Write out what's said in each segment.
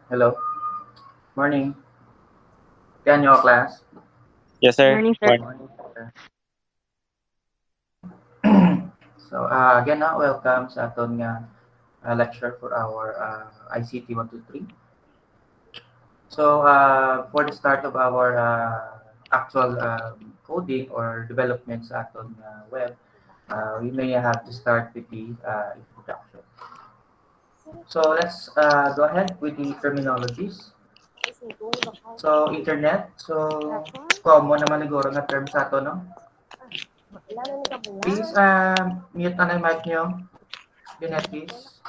Hello. Morning. Yan yung class. Yes, sir. Morning, sir. Morning. Morning. Sir. So, again, welcome sa aton nga lecture for our ICT 123. So, for the start of our actual coding or development sa aton web, we may have to start with the introduction. So, let's go ahead with the terminologies. So, internet. So, common naman siguro na term sa ato, no? Please, mute na yung mic nyo. Binet, please.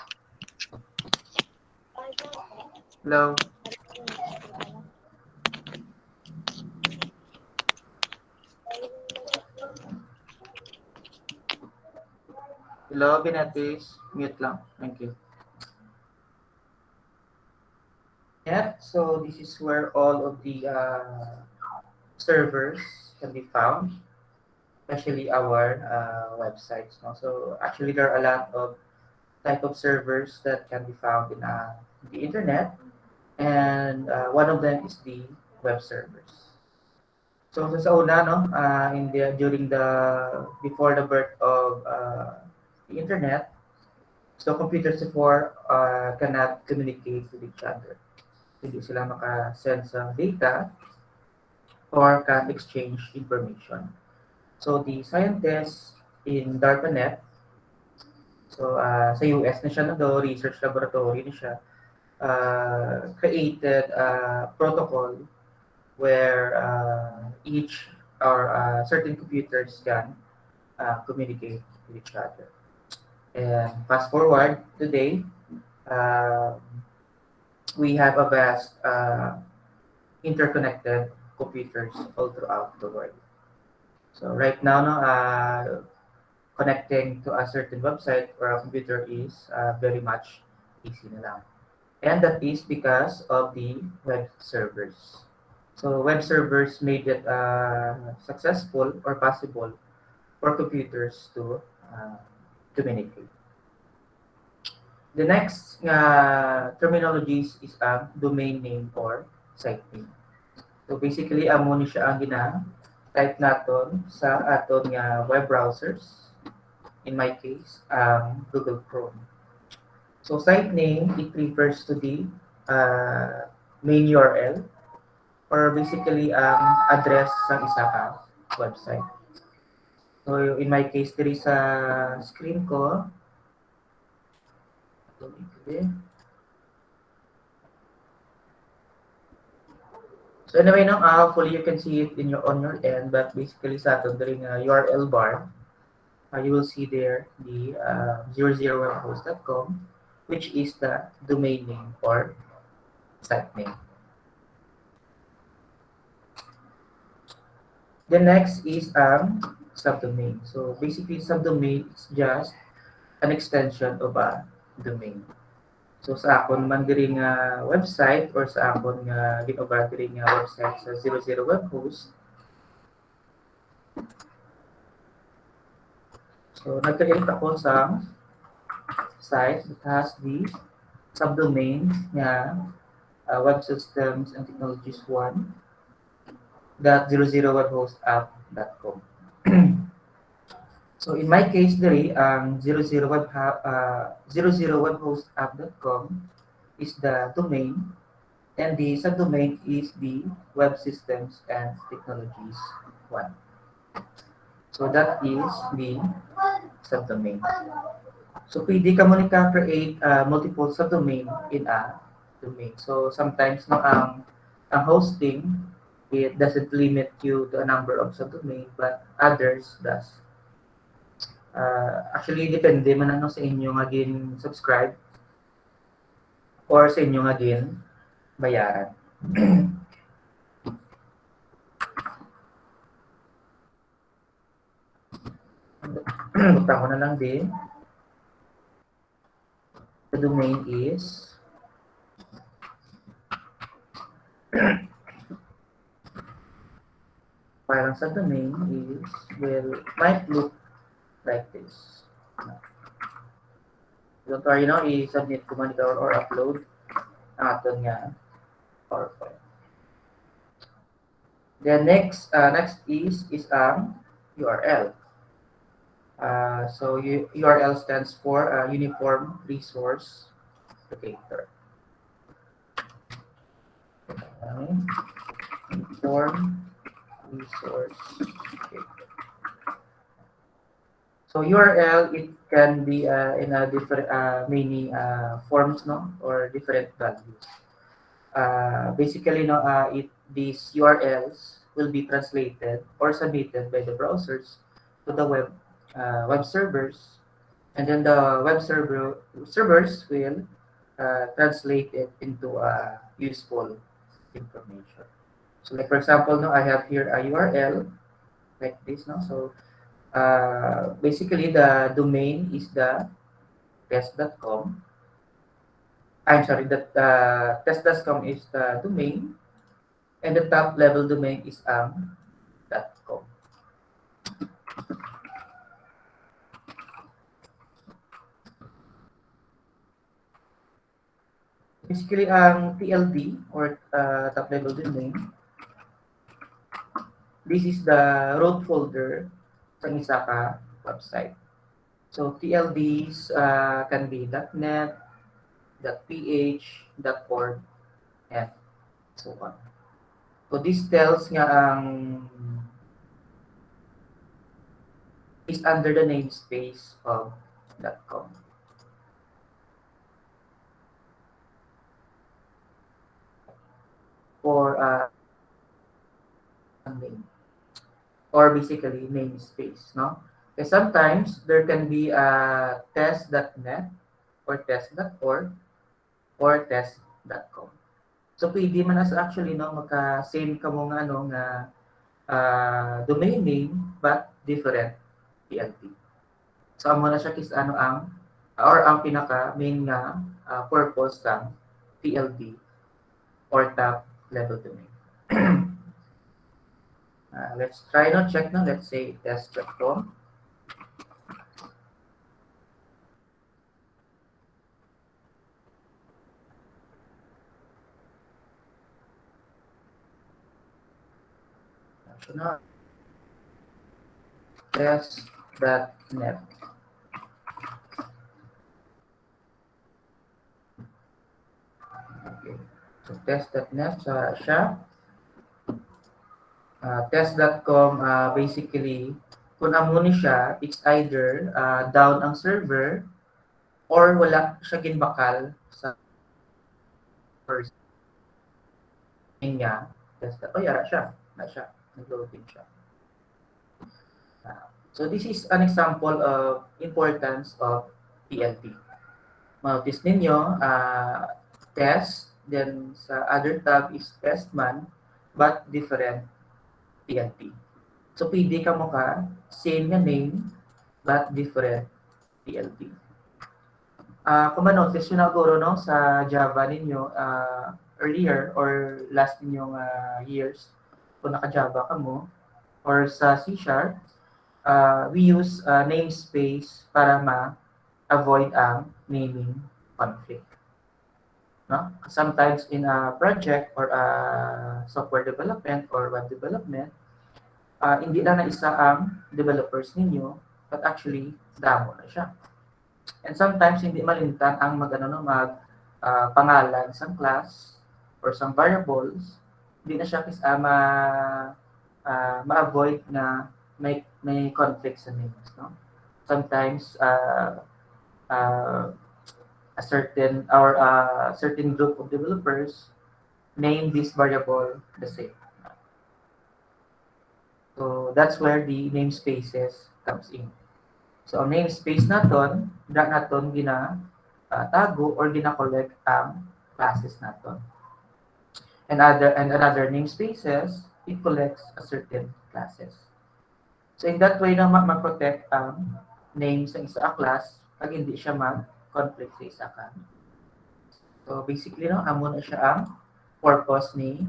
Hello. Hello, Binet, please. Mute lang. Thank you. Yeah, so this is where all of the servers can be found, especially our websites. No? So actually, there are a lot of type of servers that can be found in the internet, and one of them is the web servers. So sa una, no, during the before the birth of the internet, so computers before cannot communicate with each other. Hindi sila maka-send sa data or can exchange information. So the scientists in DARPANET, so sa US na siya na do, research laboratory na siya, created a protocol where each or certain computers can communicate with each other. And fast forward today, we have a vast interconnected computers all throughout the world. So right now, no, connecting to a certain website or a computer is very much easy na lang. And that is because of the web servers. So web servers made it successful or possible for computers to communicate. The next terminologies is domain name or site name. So basically, amo ni siya ang type naton sa aton nga web browsers. In my case, Google Chrome. So site name, it refers to the main URL or basically ang address sa isa ka website. So in my case, there is a screen ko. So anyway, no, hopefully you can see it on your end, but basically sa aton during URL bar, you will see there the 00webhost.com, which is the domain name or site name. The next is subdomain. So basically, subdomain is just an extension of a domain. So sa akon man diri nga website or sa akon nga ginoba diri nga website sa 00 web host. So nag-create ako sa site that has the subdomain nga web systems and technologies 1.00webhostapp.com. So in my case diri ang 00webhostapp.com is the domain and the subdomain is the web systems and technologies 1. So that is the subdomain. So pwede ka mo create multiple subdomain in a domain. So sometimes no ang hosting, it doesn't limit you to a number of subdomain, but others does. Actually, depende man ano sa inyo nga subscribe or sa inyo nga bayaran. Bukta ko na lang din. The domain is parang sa domain is might look like this. Don't worry, no, i-submit ko man ito or upload. ang aton nga PowerPoint. Then next is ang URL. So URL stands for Uniform Resource Locator. Uniform Resource Locator. So URL, it can be in a different many forms, no, or different values. Basically, no, these URLs will be translated or submitted by the browsers to the web servers, and then the servers will translate it into useful information. So, like for example, no, I have here a URL like this, no. So, basically, the domain is the test.com. I'm sorry, that test.com is the domain, and the top level domain is .com. Basically, ang TLD or top level domain, this is the root folder sa isa ka website. So TLDs can be .net, .ph, .org, and so on. So this tells nga ang is under the namespace of .com. For name, or basically namespace, no? Because sometimes there can be test.net or test.org or test.com. So pwede man as actually, no, magka-same ka mo nga ano nga domain name but different TLD. So amo na siya kis ano ang pinaka main nga purpose ng TLD or top level domain. Let's try no check no. Let's say test.com. So test.net. Okay. So test.net siya. Test.com basically kung amo ni siya, it's either down ang server or wala siya ginbakal sa first niya. Yara siya. Na siya. Nag-loading siya. So this is an example of importance of TLD. Notice ninyo, test, then sa other tab is testman, but different TLD. So pwede ka mo same nga name, but different TLD. Kung ma-notice nyo na guro, no, sa Java ninyo, earlier or last ninyong years, kung naka-Java ka mo, or sa C#, we use namespace para ma-avoid ang naming conflict. No? Sometimes in a project or software development or web development, hindi lang na isa ang developers ninyo, but actually, damo na siya. And sometimes, hindi malintan ang pangalan sa class or some variables, hindi na siya ma-avoid na may conflict sa names. No? Sometimes, a certain group of developers name this variable the same. So that's where the namespaces comes in. So ang namespace naton, tago or gina-collect ang classes naton. And another namespaces, it collects a certain classes. So in that way na ma-protect ang name sa isa class pag hindi siya mag-conflict sa isa ka. So basically, no, amo na siya ang purpose ni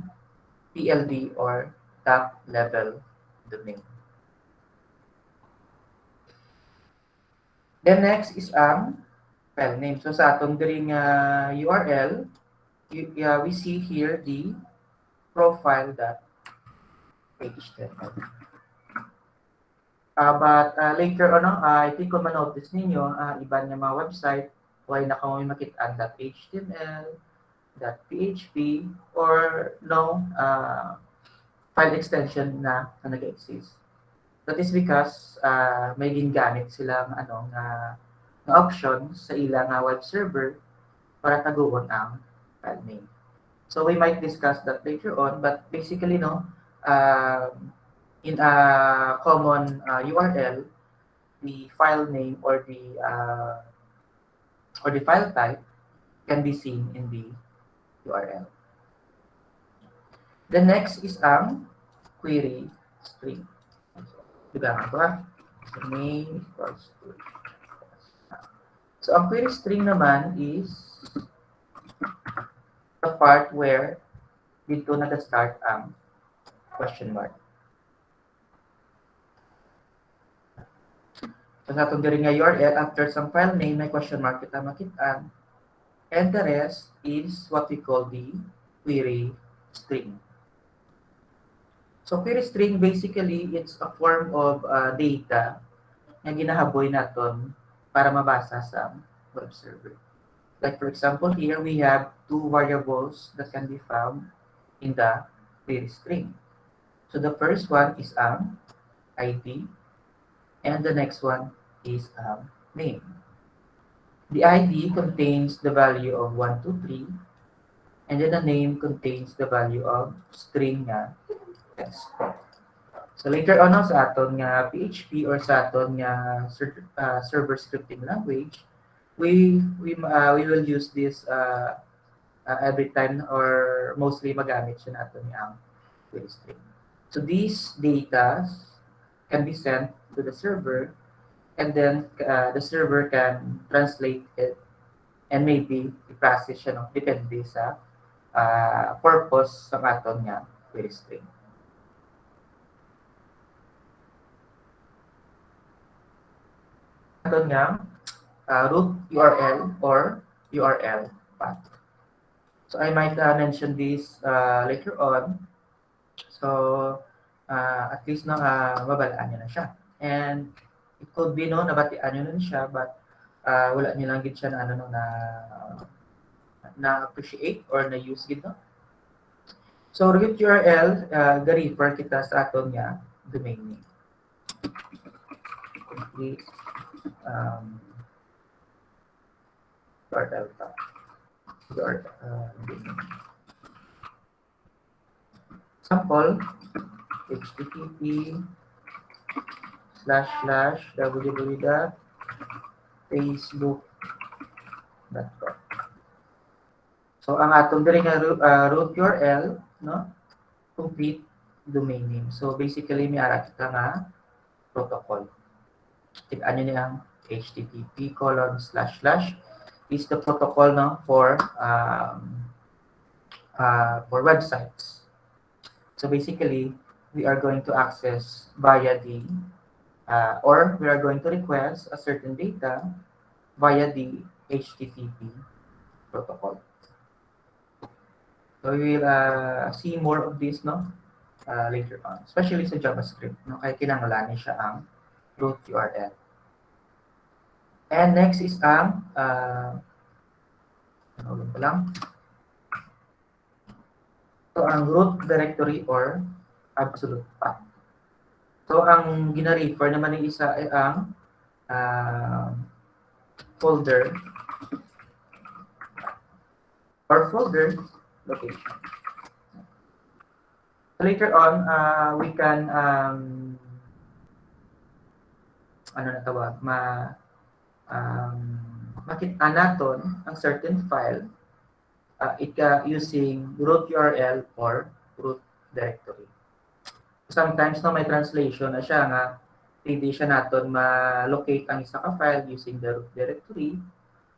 TLD or top level domain. Then next is ang file name. So sa atong diri nga URL, we see here the profile.html. But later on, I think kung ma-notice ninyo, iba niya mga website, why na kamo makitaan .html, .php, or no file extension na nag-exist. That is because may gingamit silang na option sa ilang web server para taguon ang file name. So we might discuss that later on, but basically, no, in a common URL, the file name or the file type can be seen in the URL. The next is ang query string. Diba nga ba? So, name equals to. So, ang query string naman is the part where dito nag-start ang question mark. So, sa itong diri nga URL, after some file name, may question mark kita makitaan. And the rest is what we call the query string. So, query string, basically, it's a form of data na ginahaboy natin para mabasa sa web server. Like, for example, here we have two variables that can be found in the query string. So, the first one is ID, and the next one is name. The ID contains the value of 1, 2, 3, and then the name contains the value of string nga text. So later on sa aton nga PHP or sa aton nga server scripting language, we will use this every time or mostly magamit siya natin ang query string. So these data can be sent to the server, and then the server can translate it and maybe i-process siya, no? Depende sa purpose sa aton nga query string. Aton nga root URL or URL path. So I might mention this later on. So at least mabalaan nyo na siya. And it could be nabatian nyo na siya, but wala nyo lang gid siya na appreciate or na use gid, no? So root URL ga-refer kita sa aton nga domain name. Complete URL path. Sample http://www.facebook.com. So ang atong diri nga root URL, no, complete domain name. So basically may ara kita nga protocol. Tig-ano niya ang http:// is the protocol, no, for websites. So basically, we are going to access via the or we are going to request a certain data via the HTTP protocol. So we will see more of this, no, later on, especially sa JavaScript, no, kaya kinangalanin siya ang root URL. And next is ang so ang root directory or absolute path. So ang gina-refer naman ng isa ay ang folder or folder location. So later on, we can makita natin ang certain file using root URL or root directory. Sometimes may translation na siya nga hindi siya natin ma-locate ang isa ka file using the root directory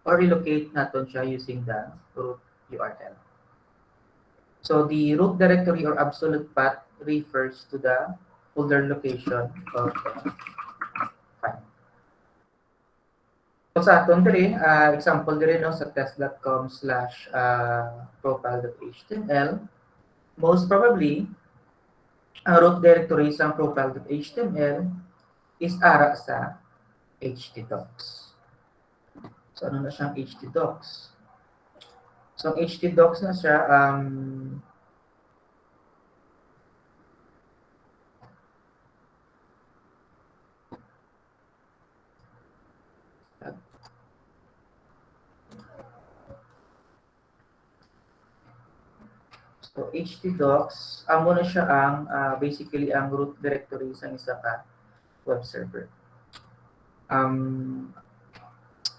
or relocate natin siya using the root URL. So the root directory or absolute path refers to the folder location of the file. So sa aton diri, example diri no sa test.com/profile.html, most probably ang root directory sa profile.html is ara sa htdocs. So ano na siyang htdocs? So ang htdocs na siya So, htdocs, amo na siya ang basically ang root directory sa isa ka web server.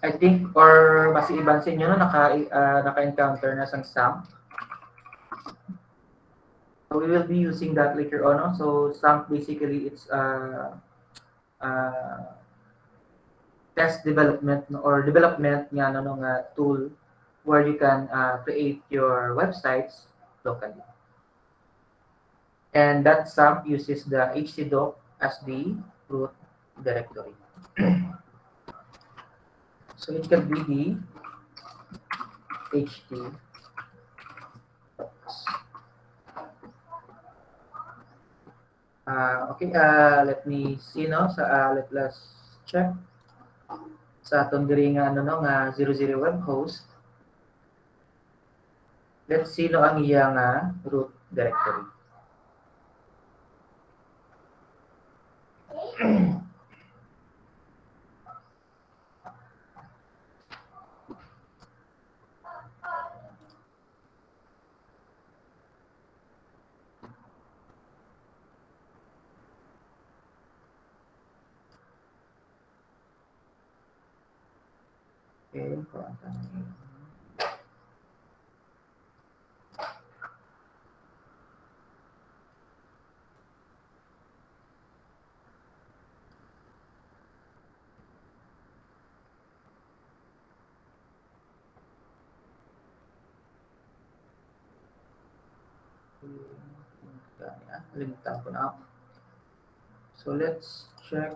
I think or mas iban sa inyo no naka-encounter na sang SAMP. So we will be using that later on. No? So SAMP basically it's test development or development nga no nga tool where you can create your websites locally. And that SAMP uses the htdoc as the root directory. So it can be the htdocs. Okay, let me see no sa let's check sa atong diri nga ano no nga 00 web host. Let's see no ang iyang root directory. Okay, Limutan ko na. So let's check.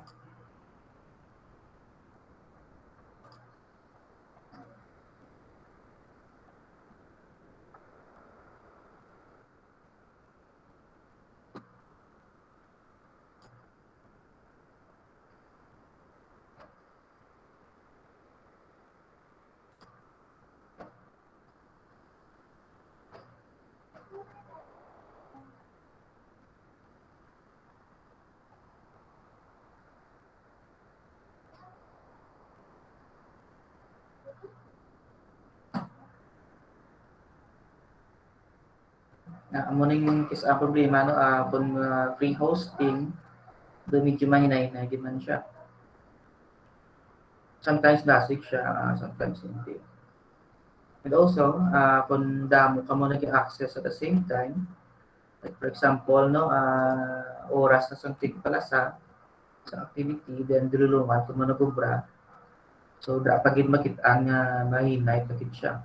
Amo ning is problema no kung free hosting do medyo mahinay-hinay gid man siya. Sometimes basic siya, sometimes hindi. And also, kung damo ka mo nag-access at the same time, like for example, no, oras na something pala sa activity, then dululungan kung mo nagubra. So, dapat gid makita ang mahinay pagid siya.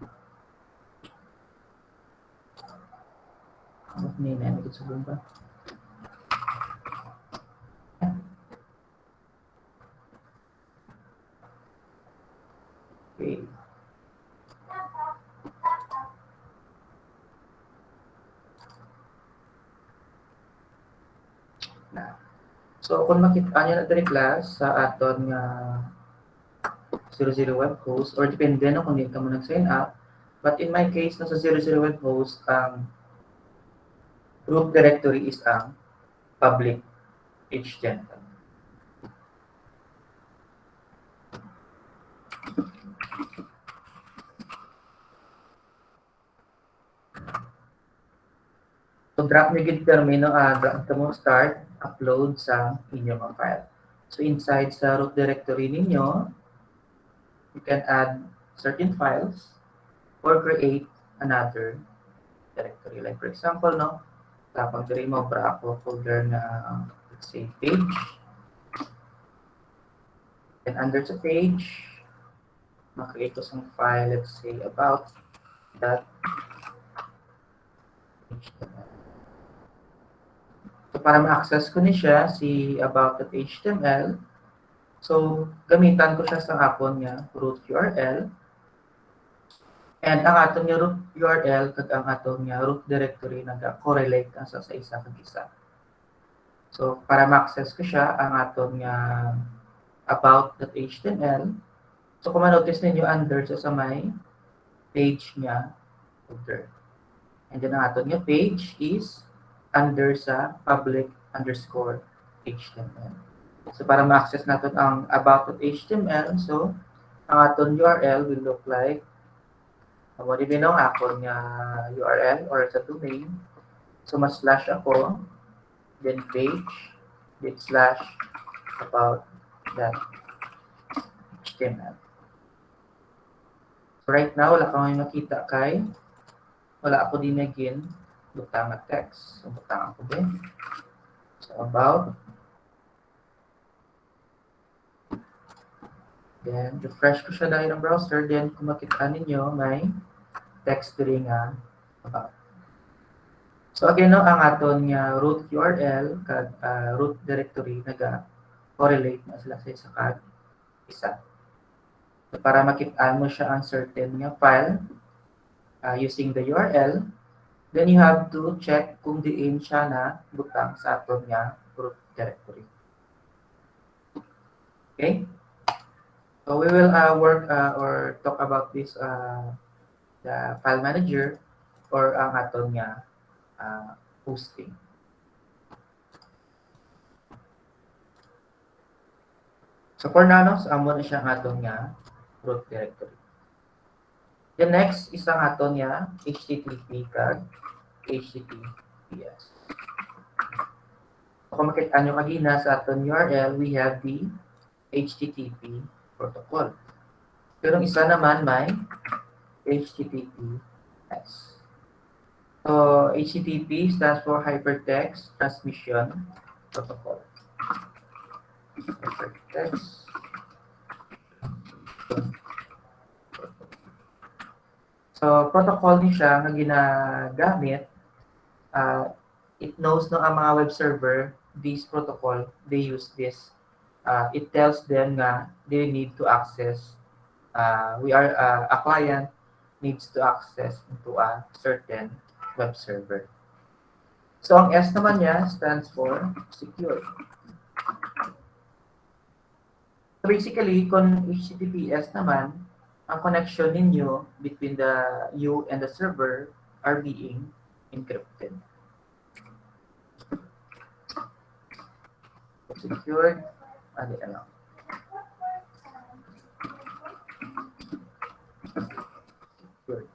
Mahinay na gid sa bumba. Okay. So, kung makita nyo na diri class sa aton nga 00 web host or depende no kung hindi ka mo nag-sign up. But in my case, no, sa 00 web host, ang root directory is ang public html. So, drop nyo gid termino, drop mo start, upload sa inyong file. So, inside sa root directory ninyo, you can add certain files or create another directory. Like for example, no, tapos diri mo para ako folder na let's say page. And under the page, makreate ko isang file, let's say about that HTML. So para ma-access ko ni siya si about.html, So, gamitan ko siya sa akon nga root URL. And ang aton nga root URL kag ang aton nga root directory naga-correlate ang sa isa kag isa. So, para ma-access ko siya, ang aton nga about.html. So, kung ma-notice ninyo under sa may page niya, folder. And then ang aton nga page is under sa public_html. So, para ma-access natin ang about.html, so, ang aton URL will look like mo di binong akon nga URL or sa domain. So, mas/slash ako, then page, then slash about that HTML. So, right now, wala kang makita kay wala ako din again butang na text. So, butang ako din. So, about. Then, refresh ko siya dahil ng browser. Then, kung makita ninyo, may text diri nga about. So, again, no, ang aton nga root URL kag root directory naga-correlate na sila sa isa kag isa. So, para makita mo siya ang certain nga file using the URL, then you have to check kung diin siya na butang sa aton nga root directory. Okay? So we will work or talk about this the file manager or ang aton nga hosting. So for now, so amo na siya ang aton nga root directory. The next is ang aton nga HTTP kag HTTPS. Kung makita nyo kanina sa aton URL, we have the HTTP protocol. Pero isa naman may HTTPS. So, HTTP stands for Hypertext Transmission Protocol. Hypertext. So, protocol ni siya nga ginagamit. It knows no ang mga web server, this protocol, they use this. It tells them na they need to access. A client needs to access into a certain web server. So, ang S naman niya stands for secure. So, basically, kung HTTPS naman, ang connection ninyo between you and the server are being encrypted. Secured, ano. Secured.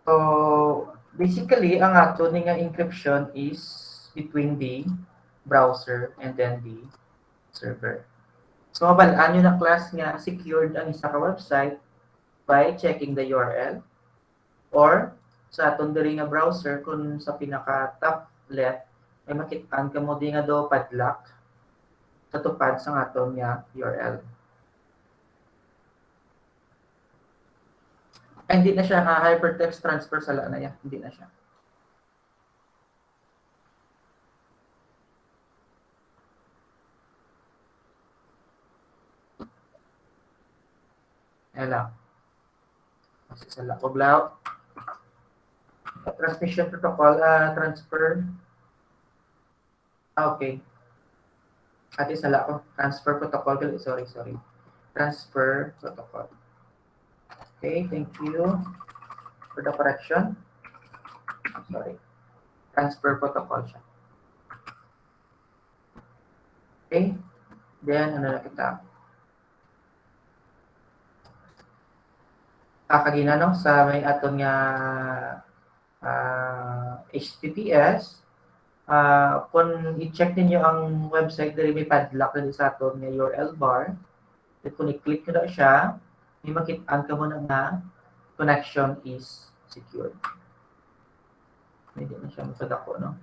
So, basically, ang ato nga encryption is between the browser and then the server. So, mabalaan nyo na class nga secured ang isa ka website by checking the URL or sa aton diri nga browser kung sa pinaka top left may makita-an ka mo di nga do padlock sa tupad sa aton nga URL. Ay, hindi na siya hypertext transfer sa na yan. Hindi na siya. Ayan lang. Kasi sa lakoblaw. Transmission protocol, transfer. Okay. Ati sa lako. Transfer protocol. Sorry. Transfer protocol. Okay, thank you for the correction. Sorry. Transfer protocol siya. Okay. Then, ano na kita? Kakagina, no? Sa may aton nga HTTPS, kung i-check ninyo ang website dali may padlock na sa aton nga URL bar, at kung i-click nyo na siya, may makita ka mo na connection is secured. Hindi na siya mapadako, no?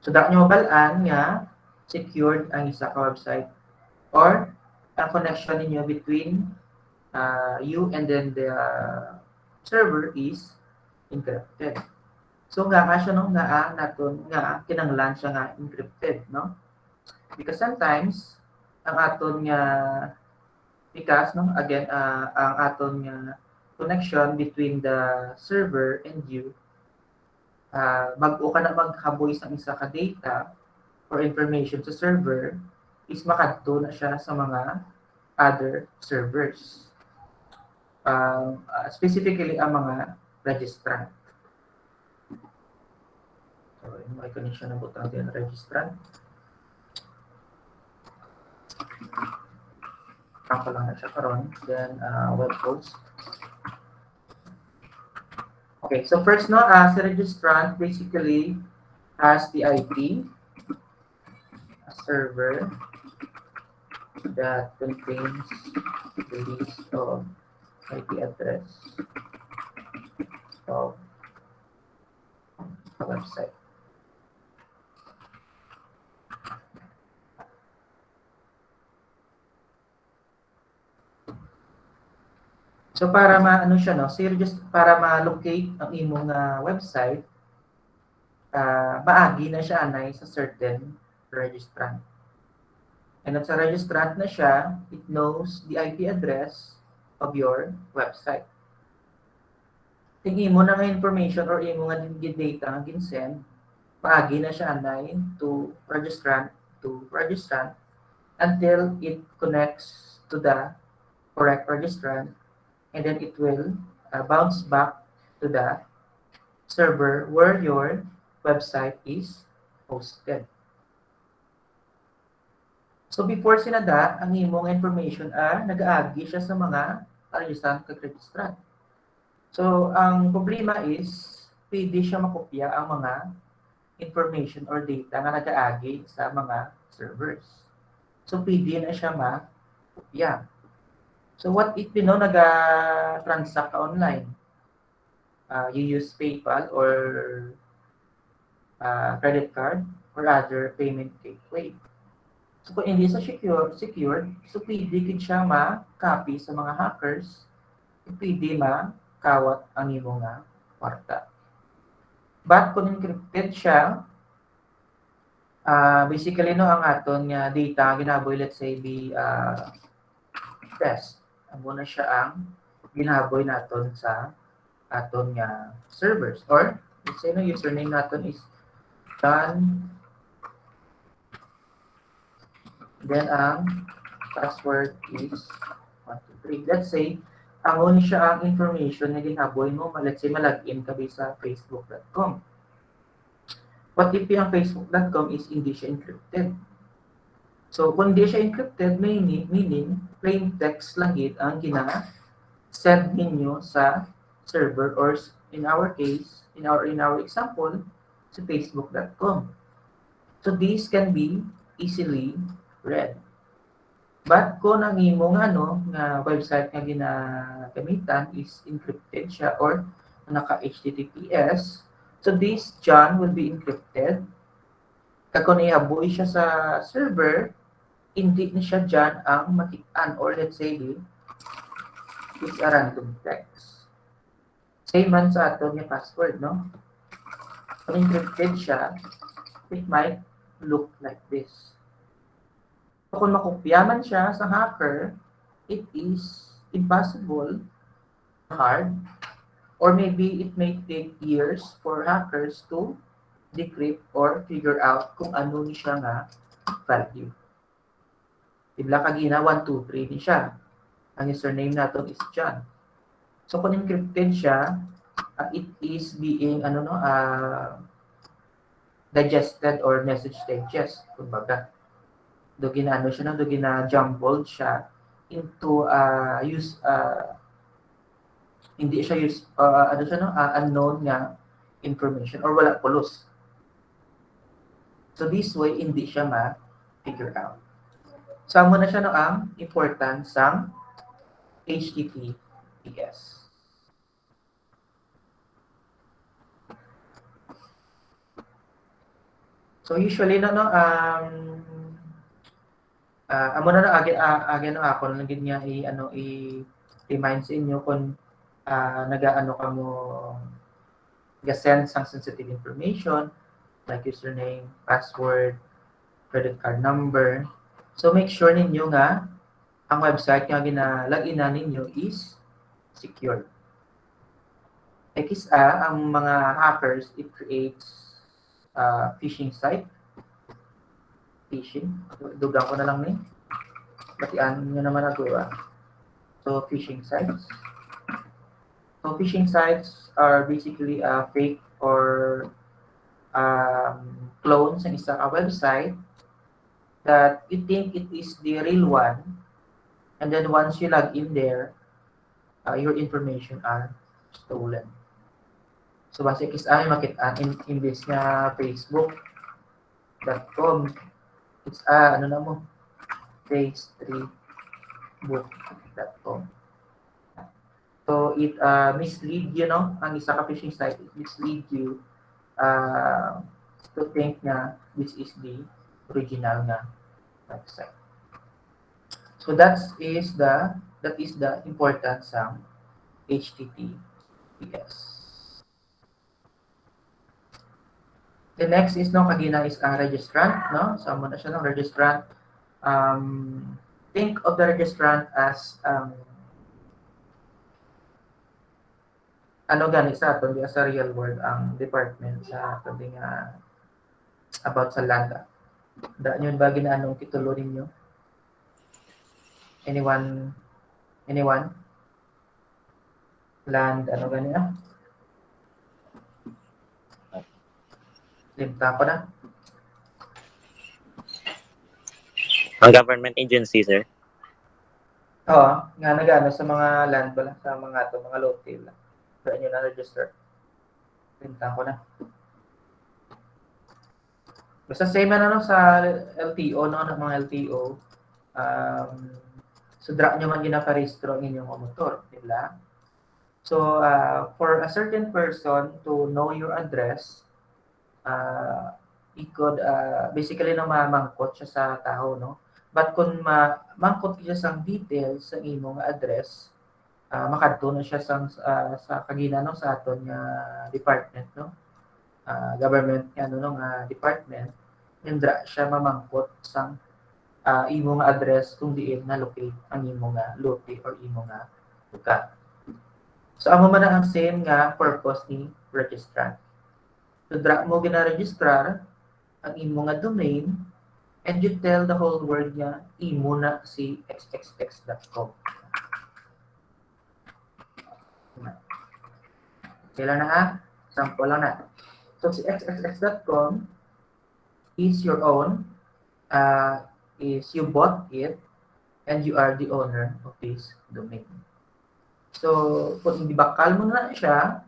So, dahil nyo mabalaan nga, secured ang isa ka website or ang connection ninyo between you and then the server is encrypted. So nga siya no nga naton nga kinahanglan siya nga encrypted, no? Because sometimes ang aton nga because no again ang aton nga connection between the server and you mag-o ka na maghaboy sa isa ka data or information sa server is makadto na siya sa mga other servers. Specifically ang mga registrant. So, yung may connection na butang din registrant. Ako lang na siya karon. Then, web host. Okay, so first no, sa registrant basically has the IP, a server that contains the list of IP address of the website. So para maano siya no, just para ma-locate ang imong website, maagi na siya anay sa certain registrant. And at sa registrant na siya, it knows the IP address of your website. Tingin mo na nga information or imo nga data nga ginsend, maagi na siya anay to registrant until it connects to the correct registrant, and then it will bounce back to the server where your website is hosted. So before sinada, ang imong information nag-aagi siya sa mga registrant kag registrant. So ang problema is pwede siya makopya ang mga information or data nga nag-aagi sa mga servers. So pwede na siya makopya. So what if nag-transact ka online? You use PayPal or credit card or other payment gateway. So kung hindi sa secured, so pwede din siya ma-copy sa mga hackers, pwede makawat ang imong kwarta. But kung encrypted siya, basically no ang aton nga data ginaboy, let's say the test. Amo na siya ang ginaboy naton sa aton nga servers, or let's say no username naton is John, then ang password is 123. Let's say amo ni siya ang information na ginaboy mo, let's say malagin ka sa facebook.com. What if yung facebook.com is hindi siya encrypted? So, kung di siya encrypted, meaning plain text lang ang send ninyo sa server, or in our case, in our example, sa facebook.com. So, these can be easily read. But kung ang imong nga website nga ginagamitan is encrypted siya or naka-HTTPS, so this John will be encrypted. Kung ihaboy siya sa server, hindi na siya dyan ang matikan, or let's say it's a random text. Same man sa aton yung password, no? Kung encrypted siya, it might look like this. So kung makopya man siya sa hacker, it is impossible, hard, or maybe it may take years for hackers to decrypt or figure out kung ano ni siya nga value. Ibla kagina 1, 2, 3 ni siya. Ang username natin is John. So kung encrypted siya, it is being digested or message digest, kumbaga. Do gina-jumbled siya into hindi siya unknown nga information or wala pulos. So this way hindi siya ma-figure out. So amo na siya ang importance ng HTTPS. So usually amo na agad ako naging niya remind sa inyo kung nag-aano ka mo nag-send sang sensitive information like username, password, credit card number. So make sure ninyo nga ang website nga gina-login na ninyo is secure. Ang mga hackers, it creates phishing site. Phishing. Dugang ko na lang ni. Batian nyo naman nagawa. So, phishing sites. So, phishing sites are basically a fake or clone sa isang website that you think it is the real one. And then once you log in there, your information are stolen. So, basic is makita in this nga facebook.com. It's ano na mo, face3book.com. So, it mislead you, no? Ang isa ka phishing site, it mislead you to think na this is the original na website. So, that is the importance ng HTTPS. The next is, no, kagina is a registrant, no? So, muna siya ng registrant. Think of the registrant as ano gani sa aton di sa real world ang department sa aton nga about sa land. Da yun ba ginaanong titulo ninyo? Anyone? Land ano gani na? Limta ko na. Ang government agency, sir. Oo, nga nagano sa mga land ba sa mga to mga local lang. Saan nyo na-register? Pinta ko na. Basta same na sa LTO, no, ng mga LTO. So, dra nyo man ginaka-registro ang inyong motor, diba? So, for a certain person to know your address, he could, basically, no, mamangkot siya sa tao, no? But kung mamangkot siya sa details sa imong address, makadto na siya sa kagina no sa aton nga department no government ano no nga department indra siya mamangkot sang imong address kung diin na locate ang imong nga lote or imong nga lugar. So amo man ang same nga purpose ni registrant. So dra mo gina-registrar ang imong nga domain and you tell the whole world nga imo na si xxx.com. Kailan na ha? Sample lang na. So, si xxx.com is your own, is you bought it, and you are the owner of this domain. So, kung hindi bakal mo na siya,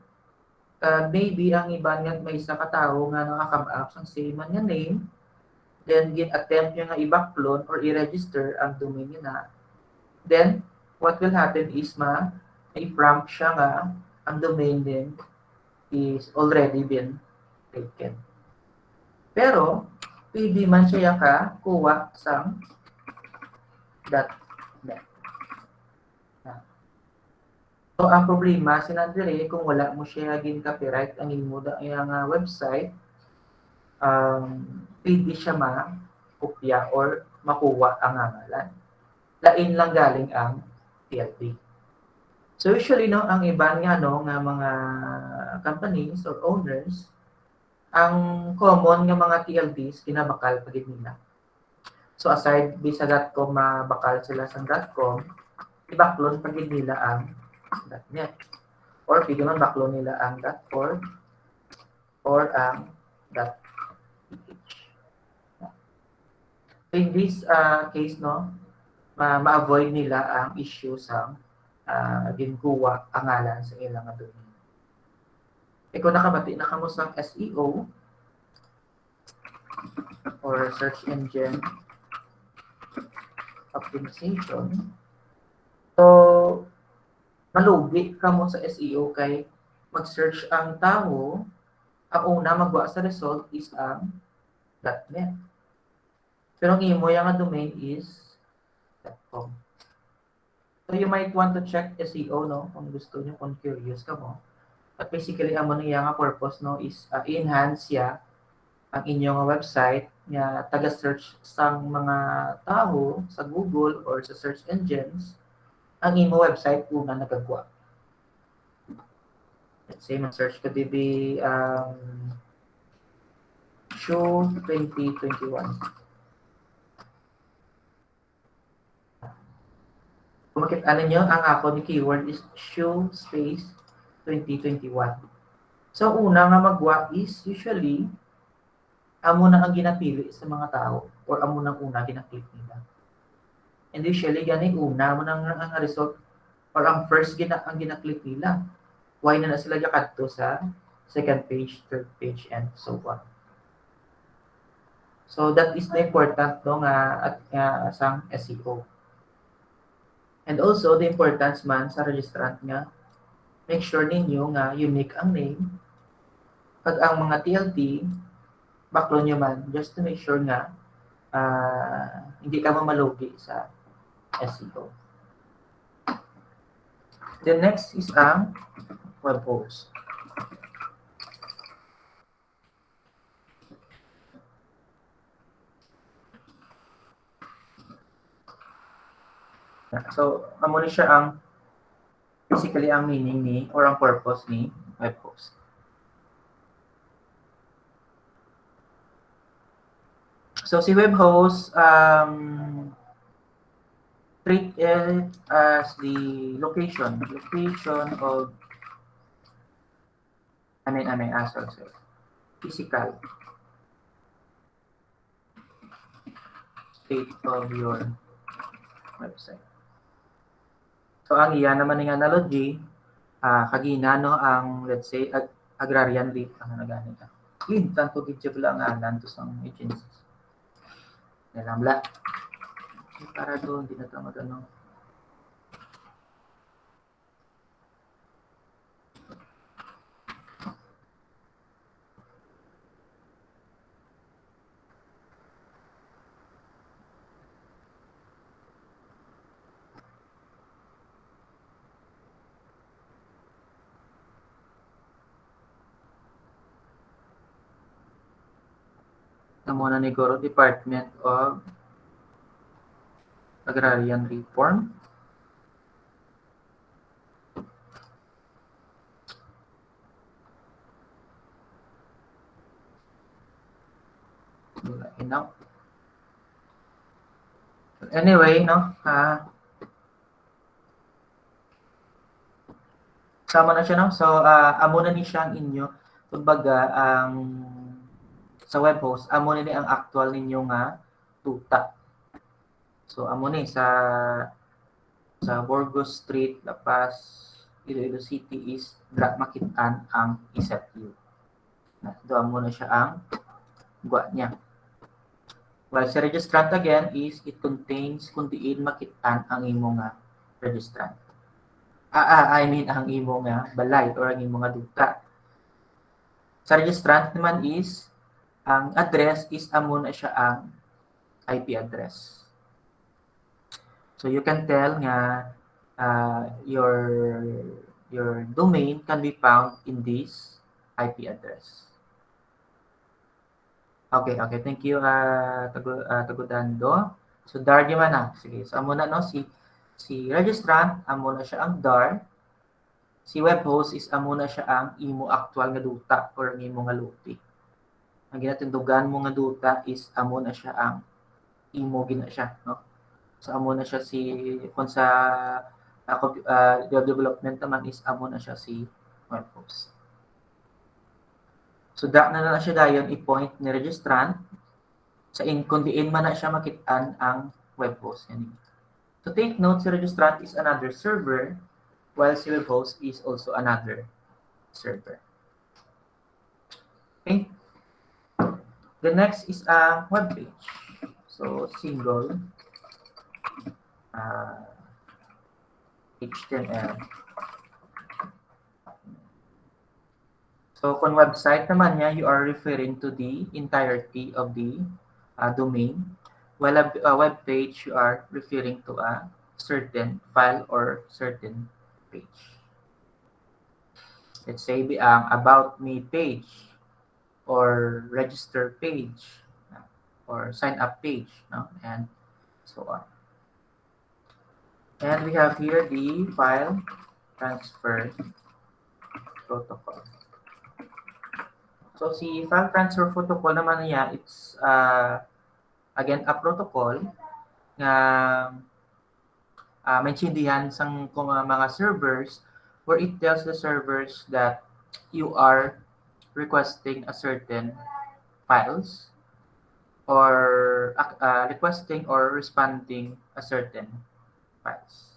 maybe ang iba nga may isa katao nga nakakam-up ang same man nga name, then attempt nyo nga i-backclone or i-register ang domain nyo na. Then, what will happen is i-prompt siya nga ang domain din is already been taken. Pero, pwede man siya kuha sa .net. So, ang problema, sinandire, kung wala mo siya gin-copyright ang imo ang website, pwede siya makopya or makuha ang ngalan. Lain lang galing ang TLD. So usually no ang iban nga no nga mga companies or owners ang common nga mga TLDs kinabakal pagid nila. So aside bisa.com mabakal sila sa .com, i-backclone pagid nila ang .net. Or pwede man backclone nila ang .org or ang .ph. So in this case no, ma-avoid nila ang issue sa ginkuha ang ngalan sa ilang domain. Kung nakabati na kamo sa SEO or search engine optimization, so malugi kamo sa SEO kay mag-search ang tao, ang una magwa sa result is ang .net. Pero ang imo yung domain is .com. So you might want to check SEO, no? Kung gusto nyo, kung curious ka mo. But basically, ang niya nga purpose, no, is i-enhance ya ang inyong website nga taga-search sa mga tao sa Google or sa search engines ang imo website una nagagwa. Let's say, mag-search ka DB show 2021. Kung makita ninyo, ang ako ni keyword is show space 2021. So, una nga magwa is usually amo na ang ginapili sa mga tao or amo nang una ginaklik nila. And usually, gani una mo nang ang result or ang first ang ginaklik nila. Why na sila yakadto sa second page, third page, and so on. So, that is the important no, nga sang SEO. And also, the importance man sa registrant nga, make sure ninyo nga unique ang name. Pag ang mga TLT, backload nyo man, just to make sure nga hindi ka mamalugi sa SEO. The next is ang web host. So, amo ni siya ang basically ang meaning ni or ang purpose ni web host. So, si web host treat it as the location of physical state of your website. So, ang iyan naman ng analogy, kagina, no, ang, let's say, agrarian leaf, ang nagani ka. Tanto gidyo pala ang alan to sang agencies. Nalamla. Para doon, hindi na ito mag-ano. Muna ni Goro Department of Agrarian Reform. Anyway, no, sama na siya, no? So, amo na ni siya ang inyo. Kumbaga, sa web host, amo ni ang actual ninyo nga tuta. So, amo ni sa Burgos Street, La Paz, Iloilo City is makitaan ang ESETU. Doon mo na siya ang gwa niya. While sa registrant again is it contains kung diin makitaan ang imo nga registrant. I mean ang imo nga balay or ang imo nga duta. Sa registrant naman is ang address is amo na siya ang IP address. So you can tell nga your domain can be found in this IP address. Okay, thank you Tagudando. So dar di man na. Sige, so amo na no si registrant amo na siya ang dar. Si web host is amo na siya ang imo actual nga duta or imo nga lupi. Ang ginatindugan mo nga duta is amo na siya ang imo gina siya, no? So amo na siya kung sa development naman is amo na siya si web host. So da na siya dayon i-point ni registrant sa kung diin man na siya makitaan ang web host. So take note, si registrant is another server while si web host is also another server. Okay. The next is a web page. So single HTML. So kung website naman niya, you are referring to the entirety of the domain. While a web page, you are referring to a certain file or certain page. Let's say ang about me page or register page or sign up page, no? And so on. And we have here the file transfer protocol. So si file transfer protocol naman niya, it's again a protocol na maintindihan sang mga servers where it tells the servers that you are requesting a certain files or requesting or responding a certain files.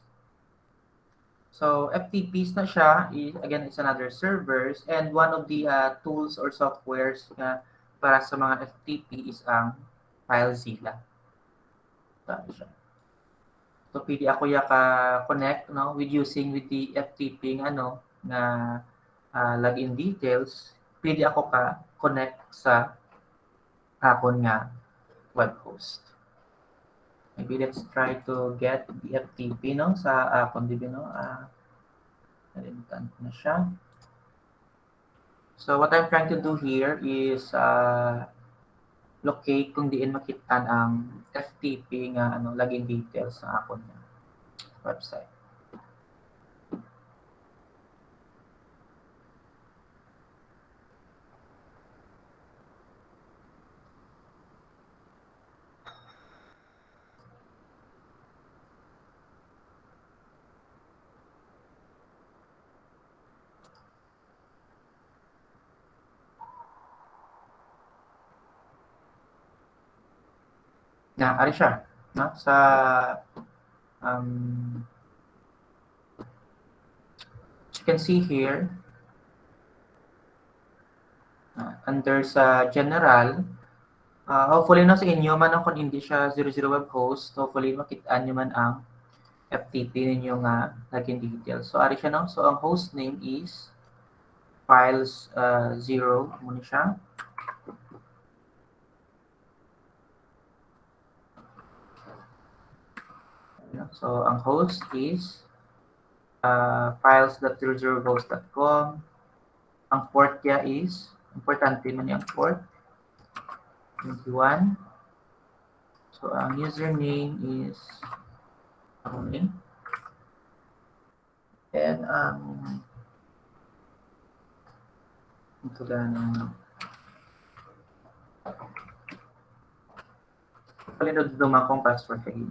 So FTPs na siya, again, it's another servers, and one of the tools or softwares para sa mga FTP is ang FileZilla. So pwede ako connect with with the FTP na login details. Pwede ako connect sa akon nga web host. Maybe let's try to get the FTP sa akon dito nalimutan ko na siya. So what I'm trying to do here is locate kung diin makitaan ang FTP nga login details sa akon nga website. Ari siya, no? Sa you can see here under sa general, hopefully sa inyo man kung hindi siya 00 web host, hopefully makitaan nyo man ang FTP ninyo nga login details. So ari siya, no? So ang host name is files 0 muna siya. So ang host is files.000host.com. Ang port niya is, importante man yung port, 21. So ang username is okay. And ito lang palinod naman kong password kayo.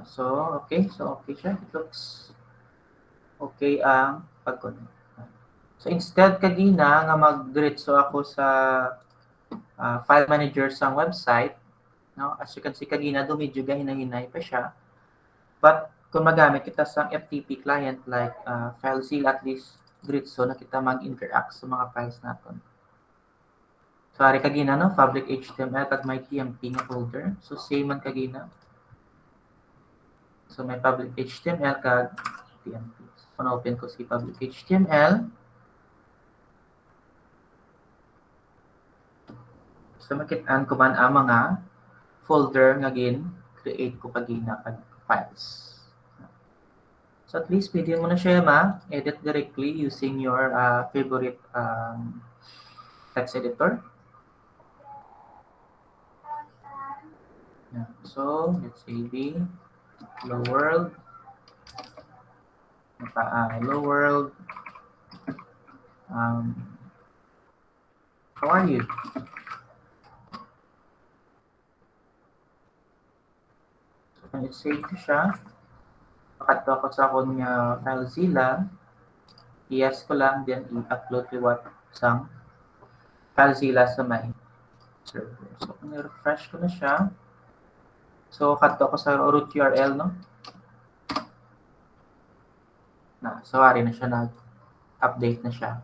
So okay siya. It looks okay ang pag-connect. So instead kagina nga mag-diretso ako sa file manager sa website, no? As you can see kagina medyo hinahinay pa siya. But kung magamit kita sa FTP client like FileZilla, at least diretso na kita mag-interact sa mga files natin. So ari kagina public HTML kag may TMP nga folder. So same man kagina. So may public HTML kag TMP. So na-open ko si public HTML. So makitaan ko man ang mga folder nga create ko kagina kag files. So at least pwede mo na siya edit directly using your favorite text editor. So let's say the hello world. Hello world. How are you? So kung i-save ko siya, pakato ako sa akong FileZilla, i-yes ko lang, then i-upload liwat sa FileZilla sa may server. So kung i-refresh ko na siya, so kato ako sa root URL, no? So ari na siya, nag-update na siya.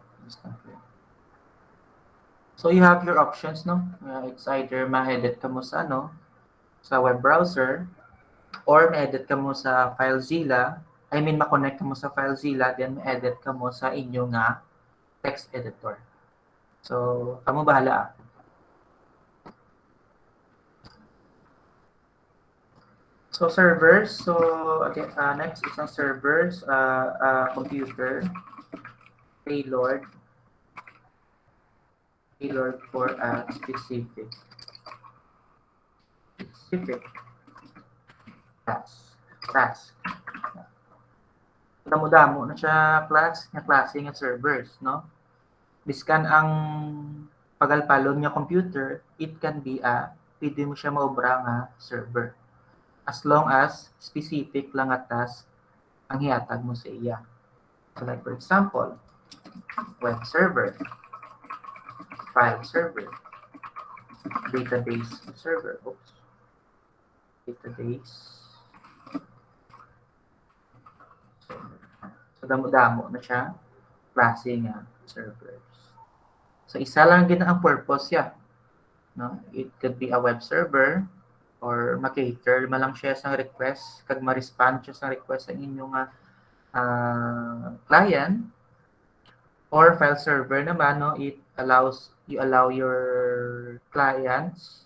So you have your options, no? It's either ma-edit ka mo sa sa web browser, or ma-edit ka mo sa FileZilla. I mean, ma-connect ka mo sa FileZilla, then ma-edit ka mo sa inyo nga text editor. So, kamo bahala. So servers, so again, next is ang servers, computer tailored for a specific task. Damo-damo na siya klase nga servers, no? Biskan ang pagalpalon nga computer, it can be pwede mo siya maobra nga server. As long as specific lang nga task ang hihatag mo sa iya. So like for example, web server, file server, database server, database. So damo-damo na siya klase nga servers. So isa lang gid ang purpose ya. No? It could be a web server or makater man lang siya sa request kag ma-respond siya sa request ang inyong client, or file server naman, no, you allow your clients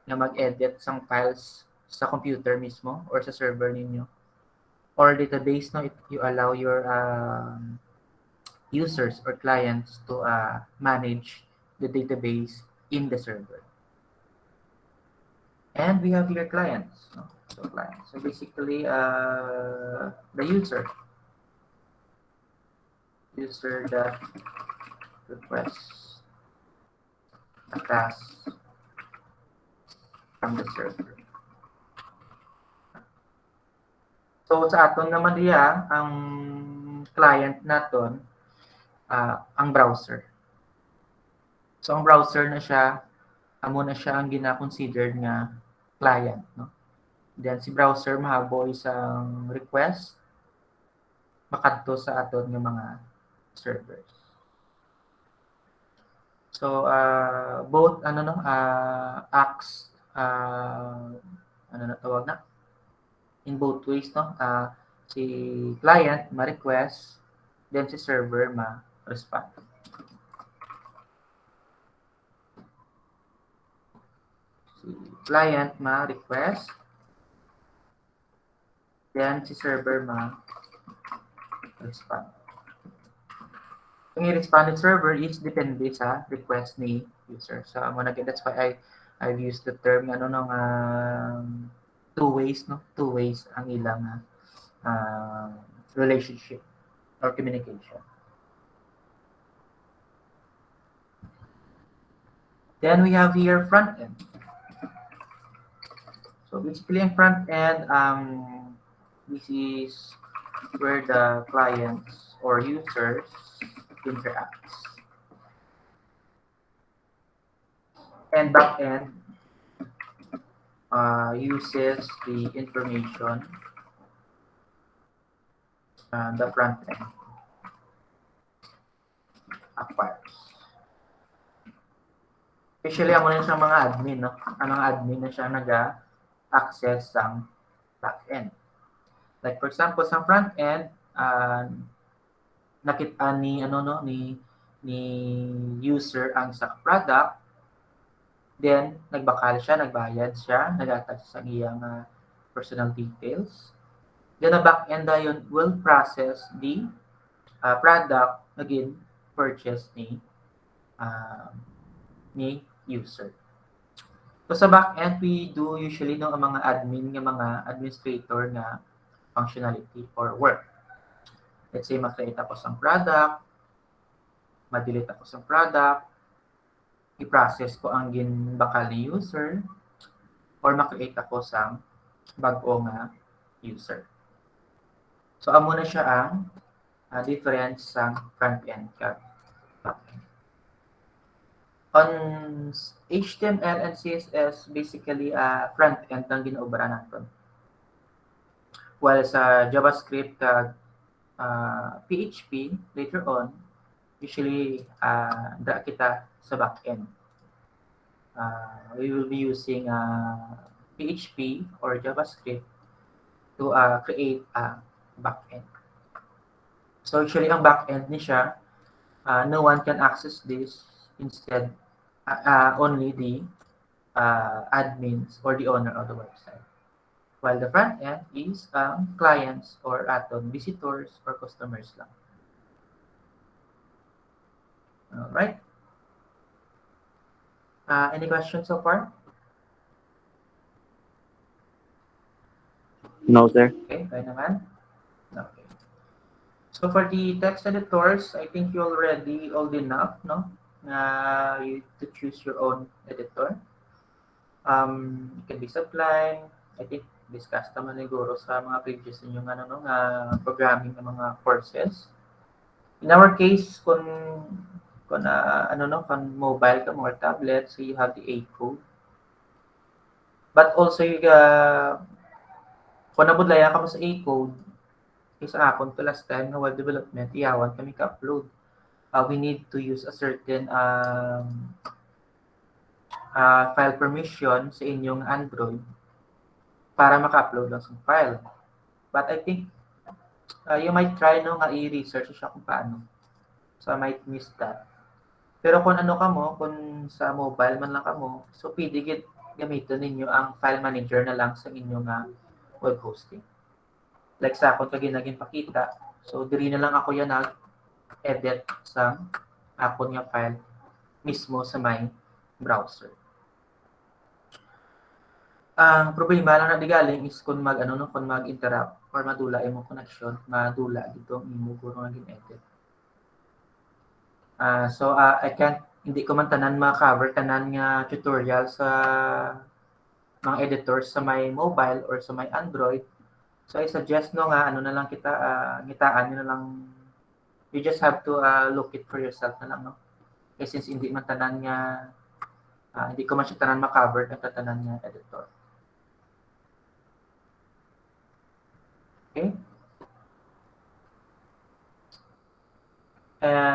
na mag-edit sang files sa computer mismo or sa server ninyo, or database, no, you allow your users or clients to manage the database in the server. And we have here clients, no? So clients, so basically the user that requests a task from the server. So sa aton naman diya, ang client naton ang browser. So ang browser na siya, amo na siya ang gina-consider nga client, no? Then si browser mahaboy isang request makadto sa aton nga mga servers. So both acts tawag na in both ways, no? Si client ma-request, then si server ma-respond. Si client ma-request, then si server ma-respond. Ang i-respond ng server is depende sa request ni user. So that's why I've used the term two ways, no? Two ways ang ilang relationship or communication. Then we have here front end. So basically ang front end, this is where the clients or users interacts. And back end uses the information the front end acquires. Especially ang muna siya mga admin, no? Ang mga admin na siya nag-access sa back end. Like for example, sa front end, nakita ni user ang sa product, then nagbakal siya, nagbayad siya, nag-attach sa iyang personal details. Then the back end yun will process the product again purchase ni user. So sa back end, we do usually ang mga mga administrator na functionality or work. Let's say makreate ako sa product, ma-delete ako sa product, i-process ko ang ginbakal ni user, or makreate ako sa bago nga user. So amo na siya ang difference sa front end kag back end. On HTML and CSS, basically front end ang ginaobra natin. While sa JavaScript kag PHP later on, usually dra kita sa back end. We will be using PHP or JavaScript to create a back end. So usually ang back end ni siya, no one can access this, instead only the admins or the owner of the website. while the front end is clients or aton visitors or customers lang. Alright. Any questions so far? No, sir. Okay, kaya naman. Okay. So for the text editors, I think you already old enough, no? To choose your own editor. It can be Sublime. I think discuss naman siguro sa mga previous ninyong programming ng mga courses. In our case, kung mobile ka mo or tablet, so you have the A code. But also kung nabudlayan ka mo sa A code, isa akon to last time na web development, iyawan kami ka-upload. We need to use a certain file permission sa inyong Android para maka-upload lang sa file. But I think you might try nga i-research siya kung paano. So I might miss that. Pero kung kung sa mobile man lang kamo, so pwede gamitin ninyo ang file manager na lang sa inyong web hosting. Like sa akong naging pakita, so diri na lang ako yan nag-edit sa akong nga file mismo sa my browser. Ang problema lang na digaling is kung mag-interrupt or madula imong connection, madula dito imo guro nga gin-edit. So I can't, hindi ko man tanan ma-cover tanan nga tutorial sa mga editors sa my mobile or sa my Android. So I suggest na lang kita, ngitaan nyo na lang, you just have to look it for yourself na lang, no? Kasi since hindi man tanan nga, hindi ko man siya tanan ma-cover ng tanan nga editor. Okay?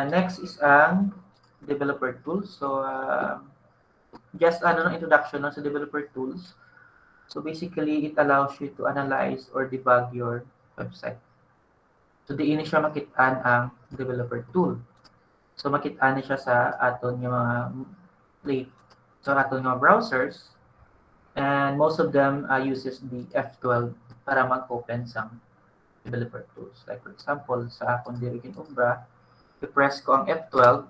Next is ang developer tools. So, just introduction sa developer tools. So basically, it allows you to analyze or debug your website. So diin siya makitaan ang developer tool. So makitaan siya sa aton yung mga browsers, and most of them uses the F12 para mag-open sa developer tools. Like for example, sa akong dirigin Umbra, i-press ko ang F12,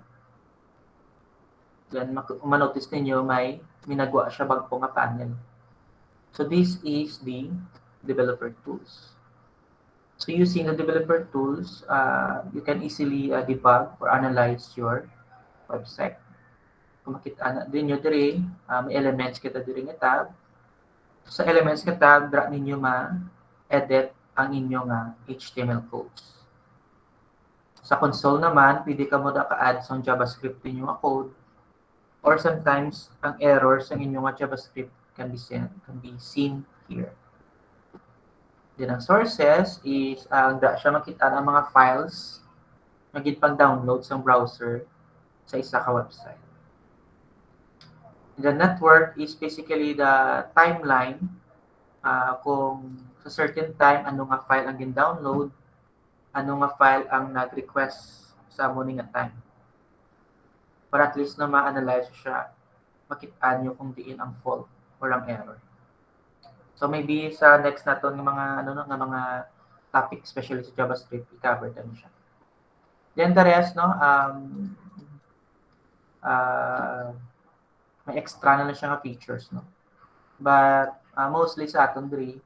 then manotice ninyo may minagwa siya bagpo nga panel. So this is the developer tools. So using the developer tools, you can easily debug or analyze your website. Kung makita din nyo diri, may elements kita diri nga tab. Sa elements nga tab, dra ninyo ma-edit ang inyong HTML codes. Sa console naman, pwede ka mo ka-add sa JavaScript ninyo nga code, or sometimes ang errors sa inyong JavaScript can be seen here. Then ang sources is siya makita ang mga files na pang download sa browser sa isa ka website. The network is basically the timeline kung sa certain time ano nga file ang gin-download, ano nga file ang nag-request sa mo nga time. Para at least na ma-analyze siya, makita nyo kung diin ang fault or ang error. So maybe sa next na to ng mga mga topic, especially sa JavaScript, i-cover din siya. Then the rest, may extra na lang siya nga features, no. But mostly sa aton diri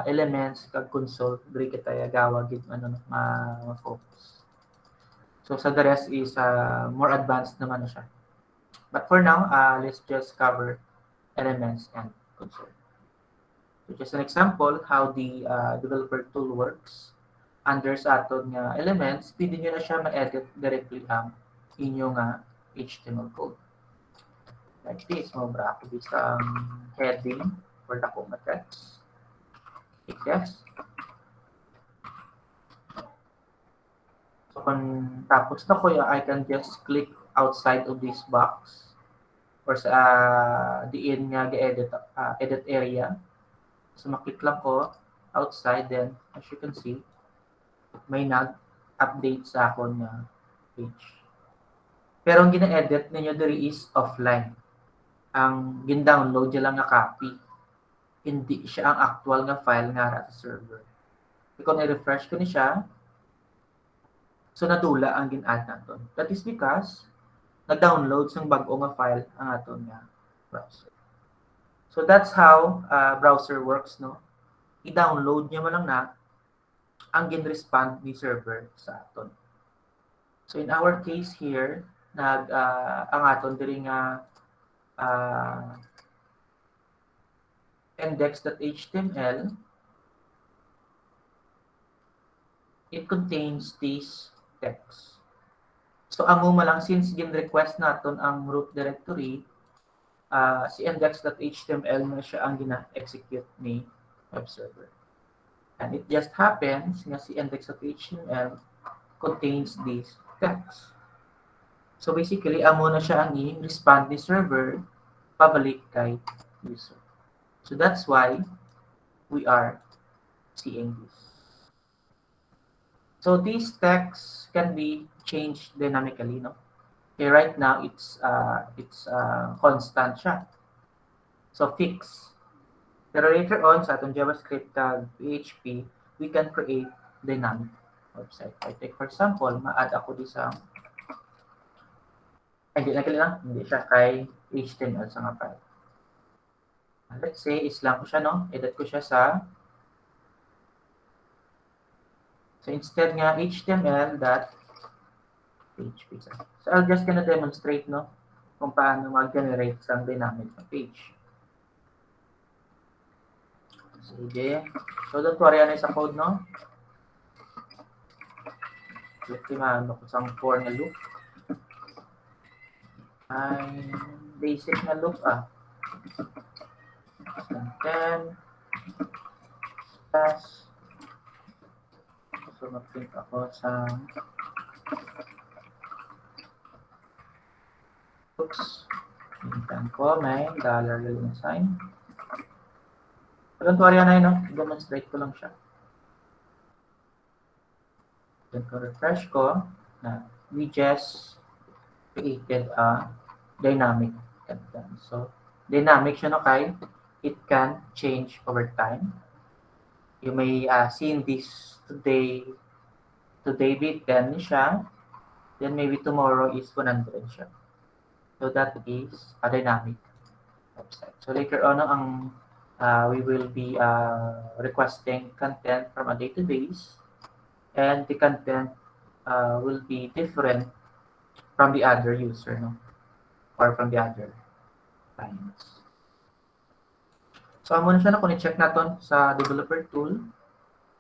elements kag console diri kita gawa gid ma-focus. So sa the rest is more advanced naman na siya. But for now, let's just cover elements and console. So just an example how the developer tool works. Under sa aton nga elements, pwede nyo na siya ma-edit directly ang inyong HTML code. Like this, mabra ako sa heading for the coma text. Click yes. So kung tapos na ko, I can just click outside of this box or sa diin nga edit area. So maklik lang ko outside, then as you can see, may nag-update sa akong page. Pero ang gina-edit ninyo diri is offline. Ang gin-download nyo lang nga copy. hindi siya ang actual nga file nga ra sa server. Kung i-refresh ko ni siya, so nadula ang gin-add naton. That is because nag-download ng bag-o nga file ang aton nga browser. So that's how browser works, no? I-download niya mo lang na ang gin-respond ni server sa aton. So in our case here, ang aton diri nga index.html, it contains this text. So amo lang since gin-request naton ang root directory, si index.html na siya ang gina-execute ni web server. And it just happens nga si index.html contains this text. So basically, amo na siya ang i-respond ni server pabalik kay user. So that's why we are seeing this. So these texts can be changed dynamically, no? Okay, right now it's constant siya. So fixed. Pero later on sa atong JavaScript tag PHP, we can create dynamic website. I take for example, ma-add ako di sa hindi siya kay HTML sa nga file. Let's say, islang ko siya, no? Edit ko siya sa so instead nga html.php. So I'll just gonna demonstrate, no, kung paano mag-generate sa dynamic na page. Sige. So don't worry, ano sa code, no? Ano ko sang for na loop. Ay, basic na loop, 10 plus. So mag-print ako sa oops. Pintan ko may dollar yung sign. Don't worry, no? Demonstrate ko lang siya. Then ko refresh ko na we just created a dynamic content. So dynamic siya, no, kay it can change over time. You may see this today bit 10 siya, then maybe tomorrow is 100 siya. So that is a dynamic website. So later on we will be requesting content from a database, and the content will be different from the other user, no, or from the other clients. So amo na siya na kung i-check naton sa developer tool,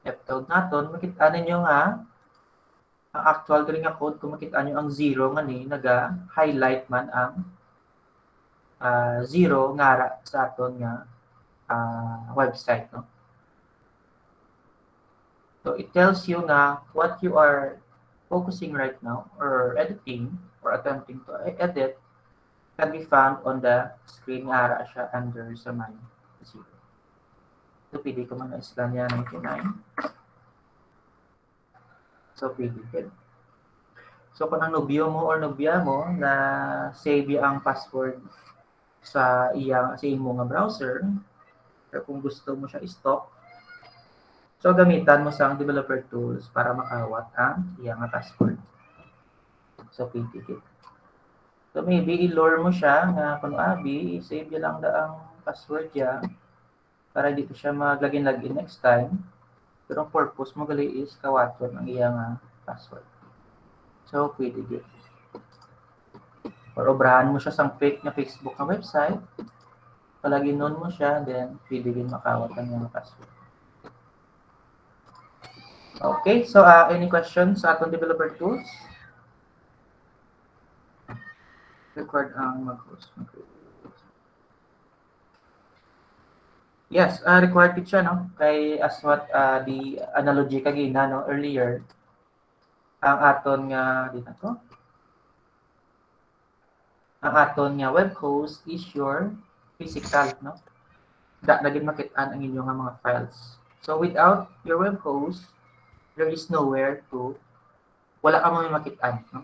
F-code naton, makita ninyo nga ang actual diri nga code, kung makita nyo ang zero nga ni naga-highlight man ang zero nga sa aton nga website, no. So it tells you nga what you are focusing right now or editing or attempting to edit can be found on the screen nga ara siya under sa may zero. So pwede ko man na-scan yan 99. So pwede din. So kung ang nobyo mo or nobya mo na save ang password sa imo nga browser, pero kung gusto mo siya i-stop, so gamitan mo sa developer tools para makawat ang iyang password. So pwede din. So maybe i-lure mo siya nga kung save niya lang ang password niya para dito siya mag-login next time. Pero ang purpose mo gali is kawaton ang iyang password. So pwede din. Or obrahan mo siya sa fake na Facebook na website, palagi nun mo siya, then pwede din makawat ang iyang password. Okay, so any questions sa atong developer tools? Record ang mag-host. Yes, required it siya, no? Kay as what the analogy kagina, no, earlier, ang aton nga dito to. Ang aton nga web host is your physical, no? Naging makitaan ang inyong mga files. So without your web host, there is nowhere to, wala ka may makitaan, no?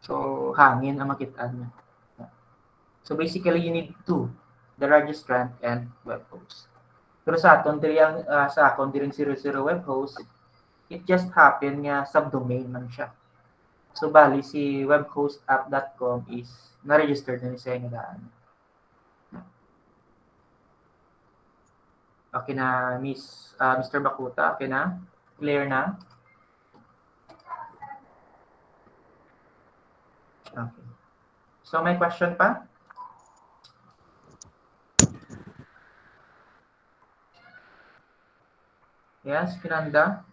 So hangin ang makitaan niya. So basically you need two. the registrant and web host. Pero sa aton diri ang sa akon diring 00 web host, it just happen nga subdomain man siya. So bali si webhostapp.com is na-registered na ni sa nga daan. Okay na, Mr. Bakuta, okay na? Clear na? Okay. So may question pa? Yes, Pinanda?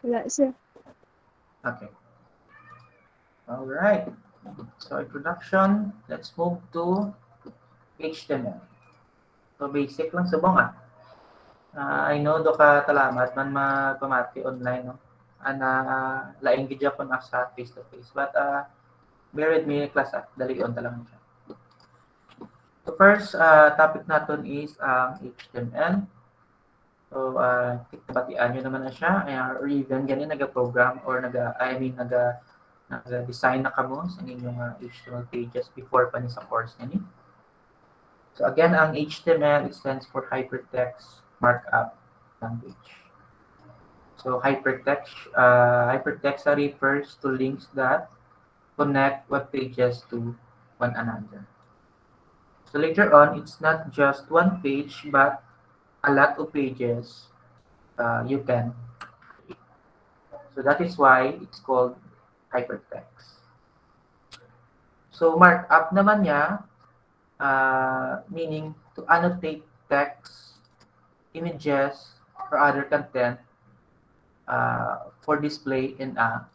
Wala, sir. Okay. All right. So introduction, let's move to HTML. So basic lang subong I know do ka talamat man magpamati online no. Ana laing gid ko na sa face to face but bear with me class dali on ta lang siya. So first topic naton is HTML. So batian nyo naman na siya or even ganyan naga-program or naga-design na kamo sa inyong HTML pages before pa ni sa course nini. So again, ang HTML stands for Hypertext Markup Language. So hypertext refers to links that connect web pages to one another. So later on, it's not just one page, but a lot of pages you can create. So that is why it's called hypertext. So markup naman niya, meaning to annotate text, images, or other content for display in a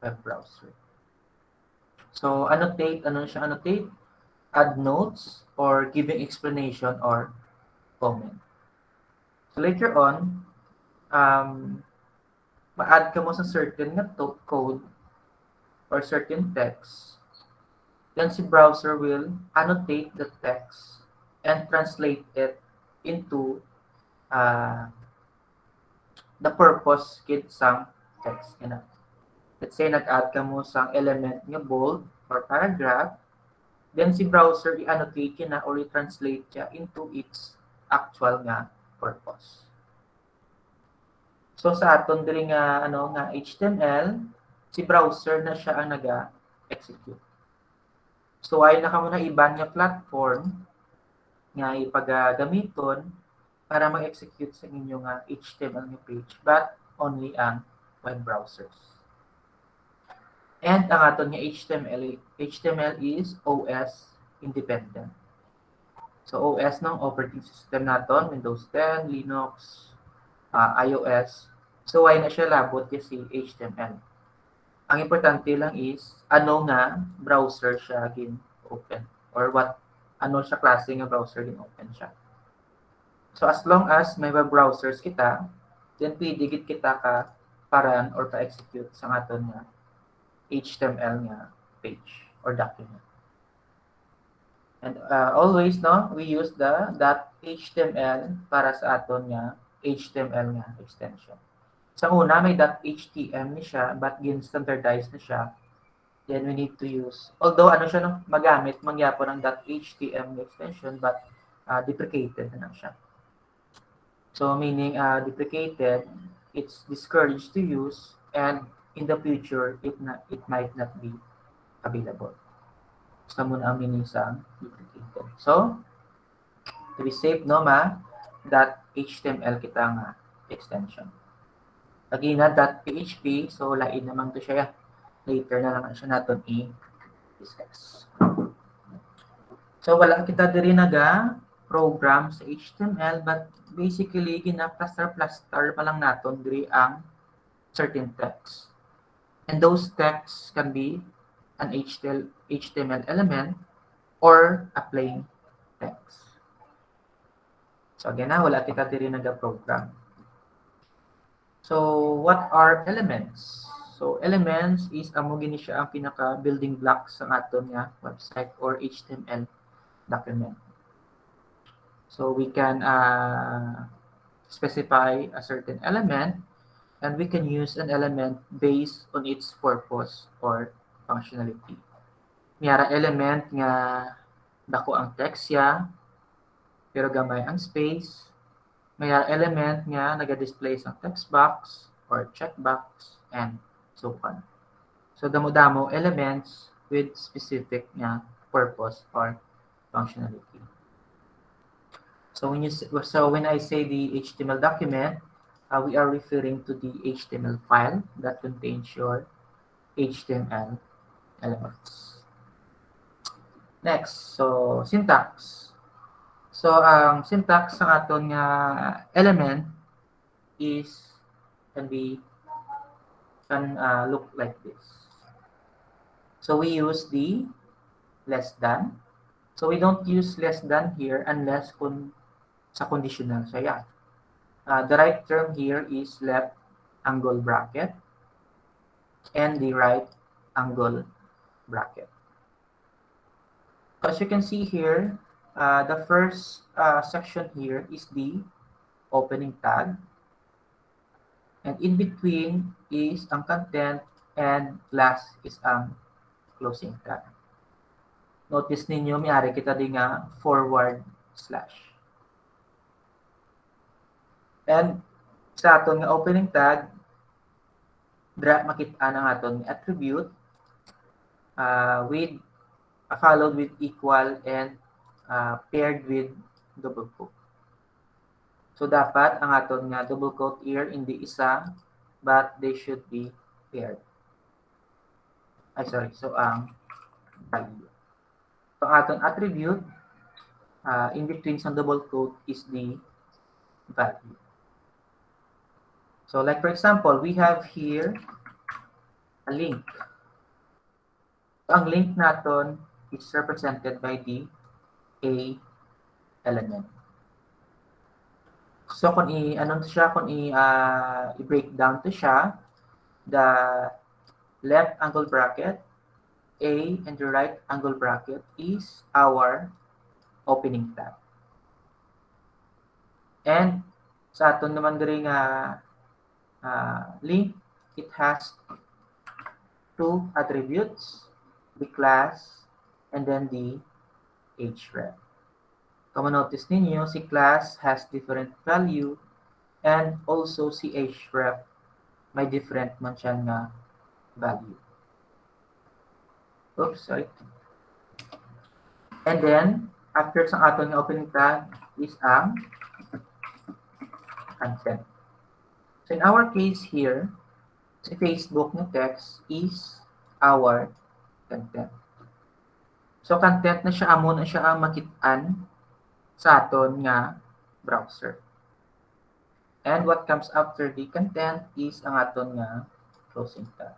web browser. So annotate, ano siya annotate? Add notes or giving explanation or comment. So later on, ma-add ka mo sa certain nga code or certain text, then si browser will annotate the text and translate it into the purpose kit sang text. Let's say nag-add ka mo sang element nga bold or paragraph, then si browser i-annotate niya na or i-translate niya into its actual nga purpose. So sa aton diri nga HTML, si browser na siya ang naga-execute. So ay naka mo na iban nga platform nga ipagagamiton para mag-execute sa inyong HTML nga page, but only ang web browsers. And ang aton nga HTML is OS independent. So OS ng operating system naton, Windows 10, Linux, iOS. So why na siya labot kasi HTML. Ang importante lang is ano nga browser siya gin-open or ano siya klase nga browser gin-open siya. So as long as may web browsers kita, then pwede gid kita ka paran or pa-execute sa aton nga HTML nga page or document. And always we use the .html para sa aton nga HTML nga extension. Sa una may .htm ni siya but gin-standardize na siya. Then we need to use, although ano siya magamit mangyapon ng .htm extension but deprecated na siya. So meaning deprecated, it's discouraged to use and in the future it might not be available. Sa muna ang meaning sa deprecated. So to be safe .html kita nga extension. Lagi na .php, so lain naman to siya. Later na lang siya natin i-discuss. So wala kita diri program sa HTML, but basically gina-plaster pa lang naton diri ang certain text. And those texts can be an HTML element or a plain text. So again wala kita diri program. So what are elements? So elements is amo gini siya ang pinaka building blocks sa aton nga website or HTML document. So we can specify a certain element and we can use an element based on its purpose or functionality. Mayara element nga dako ang text siya, pero gamay ang space. May element nga naga-display sa text box or checkbox and so on. So damo-damo elements with specific nga purpose or functionality. So when I say the HTML document, we are referring to the HTML file that contains your HTML elements. Next, so syntax. So ang syntax ng aton nga element is can look like this. So we use the less than. So we don't use less than here unless sa conditional. So yeah, the right term here is left angle bracket and the right angle bracket. As you can see here, the first section here is the opening tag. And in between is ang content and last is ang closing tag. Notice ninyo, may-ari kita din nga forward slash. And sa aton nga opening tag, makita na aton attribute followed with equal and paired with double quote. So dapat ang aton nga double quote here hindi isa, but they should be paired. So value. So ang aton attribute in between sa double quote is the value. So like for example, we have here a link. So ang link naton is represented by the A element. So kung i-break down to siya, the left angle bracket, A, and the right angle bracket is our opening tag. And sa aton naman diri nga link, it has two attributes, the class and then the href. Kung notice ninyo, si class has different value and also si href may different man siya nga value. Oops, sorry. And then, after sa aton nga opening tag is ang content. So in our case here, si Facebook ng text is our content. So content na siya, amo na siya ang makitaan sa aton nga browser. And what comes after the content is ang aton nga closing tag.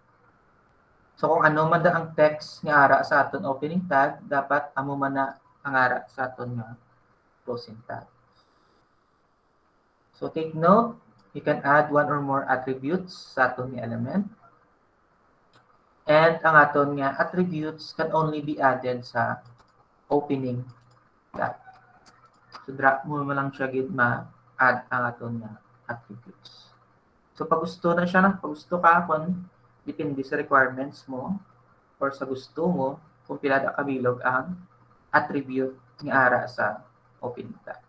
So kung ano man da ang text nga ara sa aton opening tag, dapat amo man na ang ara sa aton nga closing tag. So take note, you can add one or more attributes sa aton nga element. And ang aton nga attributes can only be added sa opening tag. So drop mo lang siya gid ma-add ang aton nga attributes. So pag gusto na siya, pag gusto ka kung depende sa requirements mo or sa gusto mo kung pila da kabilog ang attribute nga ara sa opening tag.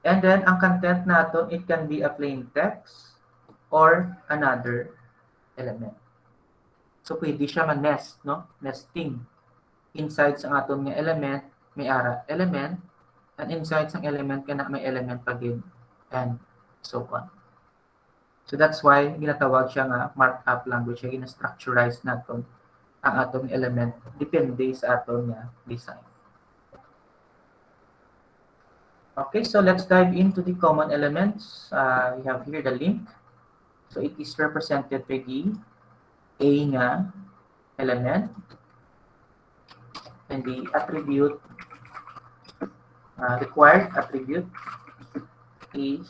And then ang content naton, it can be a plain text or another element. So pwede siya ma-nest, no? Nesting. Inside sa aton nga element, may ara element, and inside sa element kana may element pa din, and so on. So that's why ginatawag siya nga markup language, siya gina-structurize naton ang atong element depende sa aton nga design. Okay, so let's dive into the common elements. We have here the link. So it is represented by the A nga element, and the attribute, required attribute is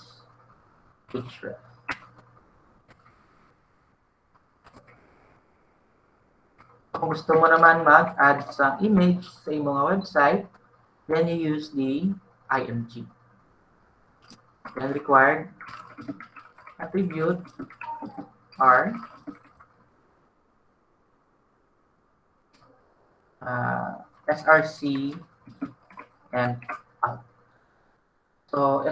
href. Kung gusto mo naman mag-add sa image sa imong website, then you use the img. Then required attribute are SRC, and alt. So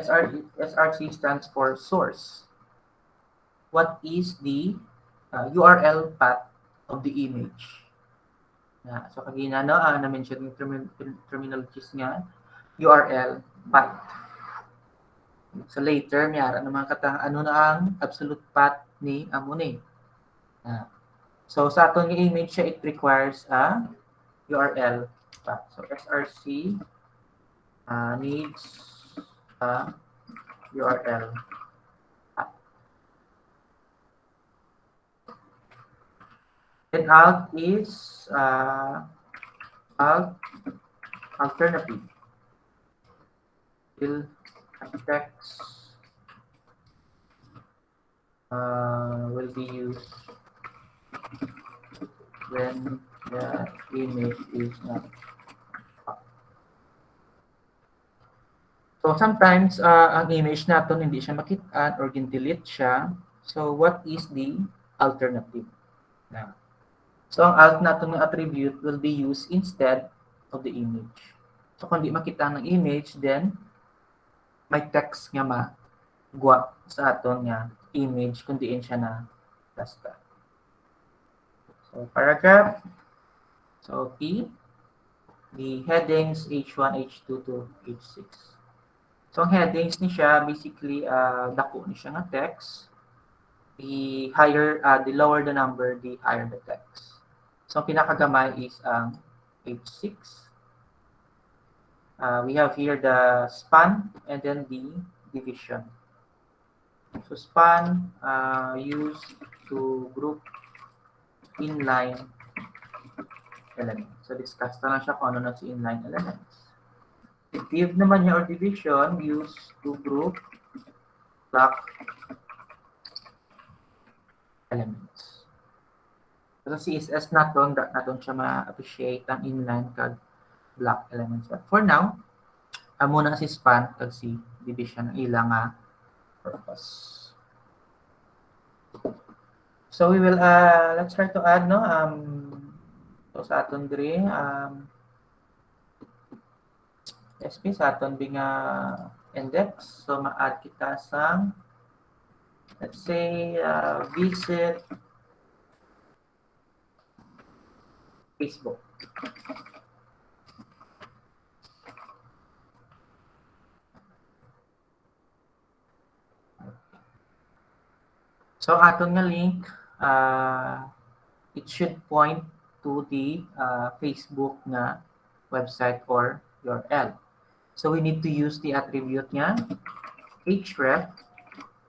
SRC stands for source. What is the URL path of the image? So kanina no, na-mention yung terminologies nga, URL path. So later, mayara naman katang ano na ang absolute path ni Amuni. So sa atong image siya, it requires a URL path. So SRC needs a URL path. And alt is alternative. Will text will be used when the image is not up. So sometimes ang image natin hindi siya makita or delete siya. So what is the alternative? So ang alt natin ng attribute will be used instead of the image. So kung di makita ng image, then may text nga magwa sa aton nga image kung diin siya na basta. So paragraph. So P, the headings H1, H2 to H6. So ang headings ni siya basically dako ni siya nga text. The lower the number, the higher the text. So ang pinakagamay is ang H6. We have here the span and then the division. So span used to group inline elements. So discuss na lang siya kung ano na si inline elements. Div naman niya or division used to group block elements. So CSS naton siya ma-appreciate ang inline kag block elements. But for now, amo na si span kag si division ang ilang purpose. So we will let's try to add no so sa aton diri SP sa aton bing index. So ma-add kita sa let's say visit Facebook. So aton nga link it should point to the Facebook nga website or URL. So we need to use the attribute nga href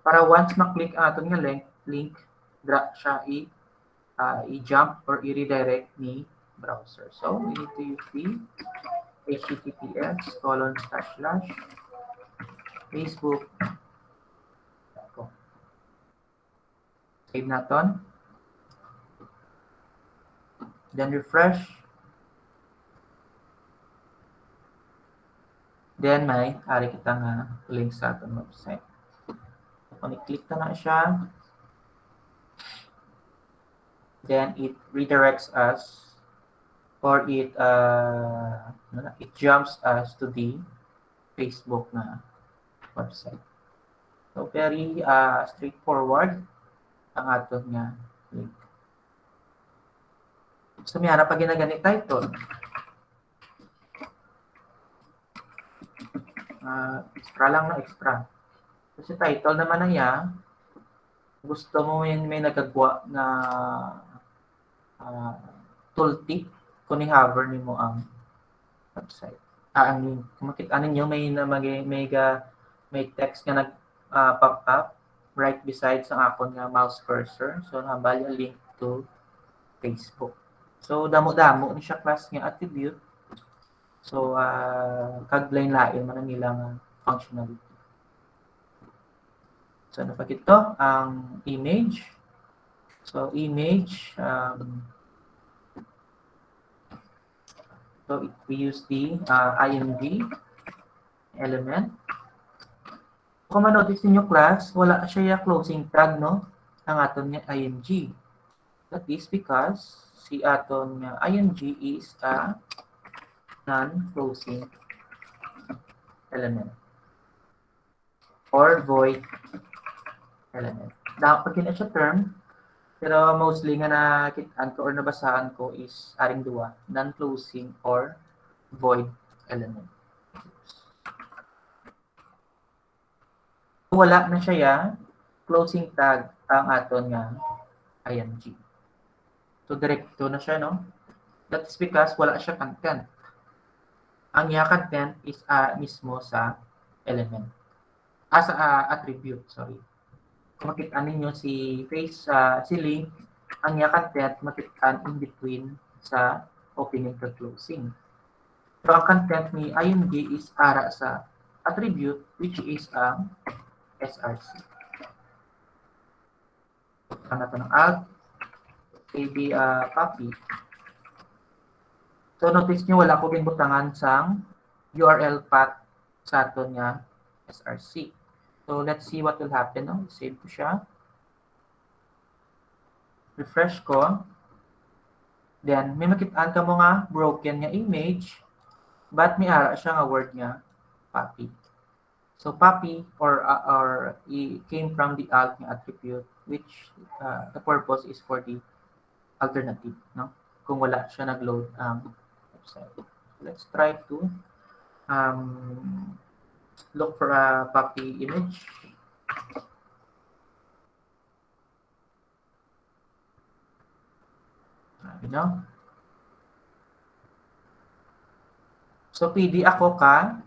para once maklik ang aton nga link siya i-jump or i-redirect ni browser. So we need to use the https://facebook.com. Save naton. Then refresh. Then may ari kita nga link sa aton website. Kung i-click na siya, then it redirects us or it jumps us to the Facebook na website. So very straightforward ang aton nga link. So may harap pa ginaganit title. Extra lang na extra. Kasi title naman na yan, gusto mo may nagagawa na tooltip kung i-hover nimo ang website. Ang link. Kung makita ninyo, may text nga nag-pop up right beside sa akon nga mouse cursor. So, nabali ang link to Facebook. So, damo-damo ni siya class nga attribute. So, kaglain-lain man ang ilang functionality. So, napakita ang image. So, image, so we use the img element. Kung ma-notice ninyo class, wala siya closing tag, no? Ang aton nga img. That is because si aton nga img is a non-closing element or void element. Now, pag yun siya term, pero mostly nga nakitaan ko or nabasahan ko is aring duwa, non-closing or void element. Wala na siya ya, closing tag ang aton nga ing. So, direkto na siya, no? That's because wala siya content. Ang iya content is mismo sa element. Sa attribute, sorry. Kung makita ninyo si face, si link, ang iya content makita in between sa opening to closing. So, ang content ni img is ara sa attribute, which is ang SRC. Ano ito ng alt, maybe copy. So, notice nyo, wala ko binbutangan sang URL path sa aton nga SRC. So, let's see what will happen. No? Save ko siya. Refresh ko. Then, may makitaan ka mo nga broken nga image, but may ara siya nga word nga puppy. So, puppy or came from the alt nga attribute, which the purpose is for the alternative. No? Kung wala siya nag-load ang website. Let's try to look for a puppy image. You know? So, PD ako ka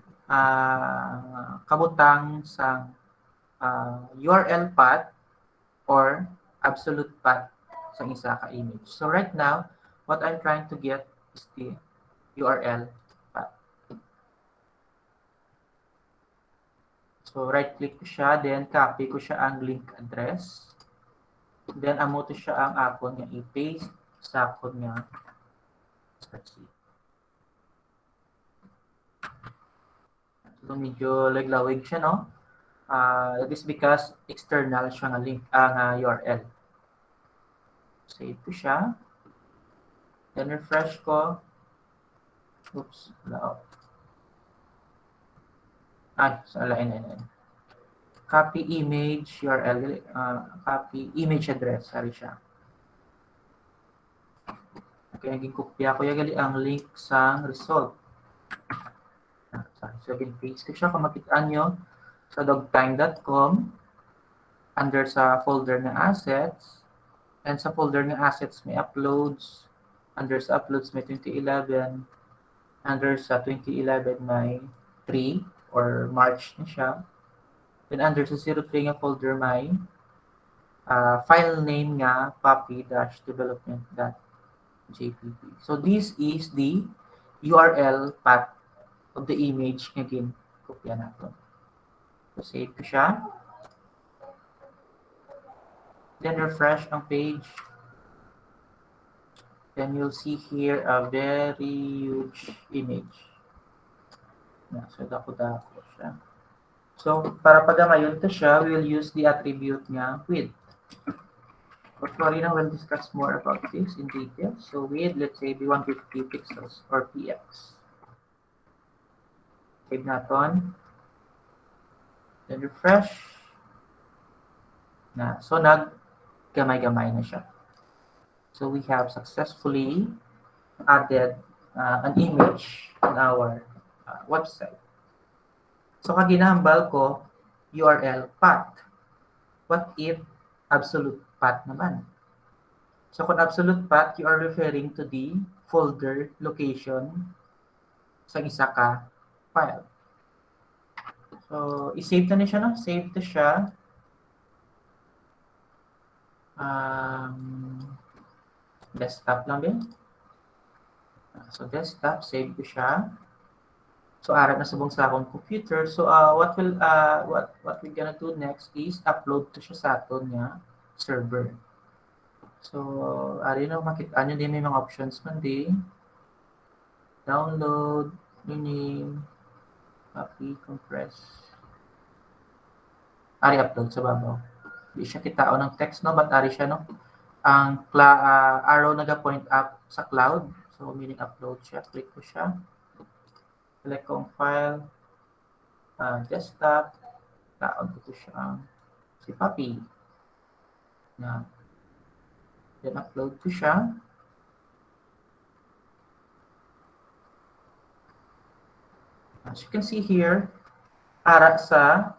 kabutang sa URL path or absolute path sa isa ka image. So, right now, what I'm trying to get is the URL path. So, right-click ko siya, then copy ko siya ang link address. Then, amo to siya ang akon nga i-paste sa akon nga spreadsheet. So, medyo laglawig siya, no? That is because external siya nga link, ang URL. Save ko siya. Then, refresh ko. Oops, wala. So, alain. Copy image URL, copy image address, sorry siya. Okay, naging kopya ko yagali ang link sa result. So, again, paste ko siya. Kung makitaan nyo sa dogtime.com, under sa folder ng assets, and sa folder ng assets may uploads, under sa uploads may 2011, under sa 2011 may 3 or March na siya. Then under sa 03 nga folder may file name nga puppy-development.jpg. So this is the URL path of the image nga kopya natin. So save ko siya. Then refresh ang page. Then you'll see here a very huge image. So dako-dako siya. So para pagamayon to siya, we will use the attribute nga width. But sorry na, we'll discuss more about this in detail. So width, let's say, be 150 pixels or px. Save natin. Then refresh. So nag-gamay-gamay na siya. So we have successfully added an image on our website. So kaginahambal ko, URL path. What if absolute path naman? So kung absolute path, you are referring to the folder location sa isa ka file. So, i-save na siya, no? Save to siya. Desktop lang din. So, desktop, save ko siya. So, arap na subong sa akong computer. So, what we're gonna do next is upload to siya sa aton nga server. So, ari na makita nyo din may mga options man din. Download, rename, copy, compress. Ari upload sa babaw. Hindi siya kitao ng text, no? But ari siya, no? Ang arrow naga-point up sa cloud. So, meaning upload siya. Click ko siya. Select kong file, desktop, taon ko to siya, si Papi. Yan. Then upload ko siya. As you can see here, ara sa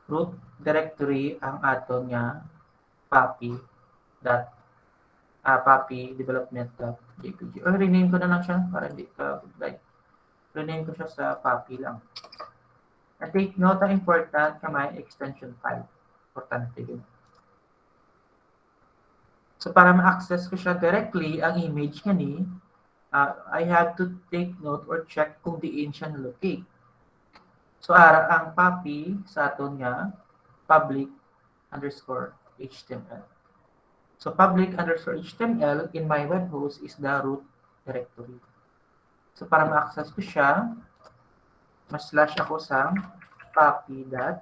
root directory ang ato nga Papi development.jpg. Or rename ko na lang siya para hindi ka like rename ko siya sa Papi lang. And take note ang important kamay extension file. Importante yun. So para ma-access ko siya directly ang image nga ni, I have to take note or check kung diin siya na-locate. So ara ang Papi sa aton nga public underscore HTML. So public underscore HTML in my web host is the root directory. So para ma-access ko siya, mas-slash ako sa papi.jpg.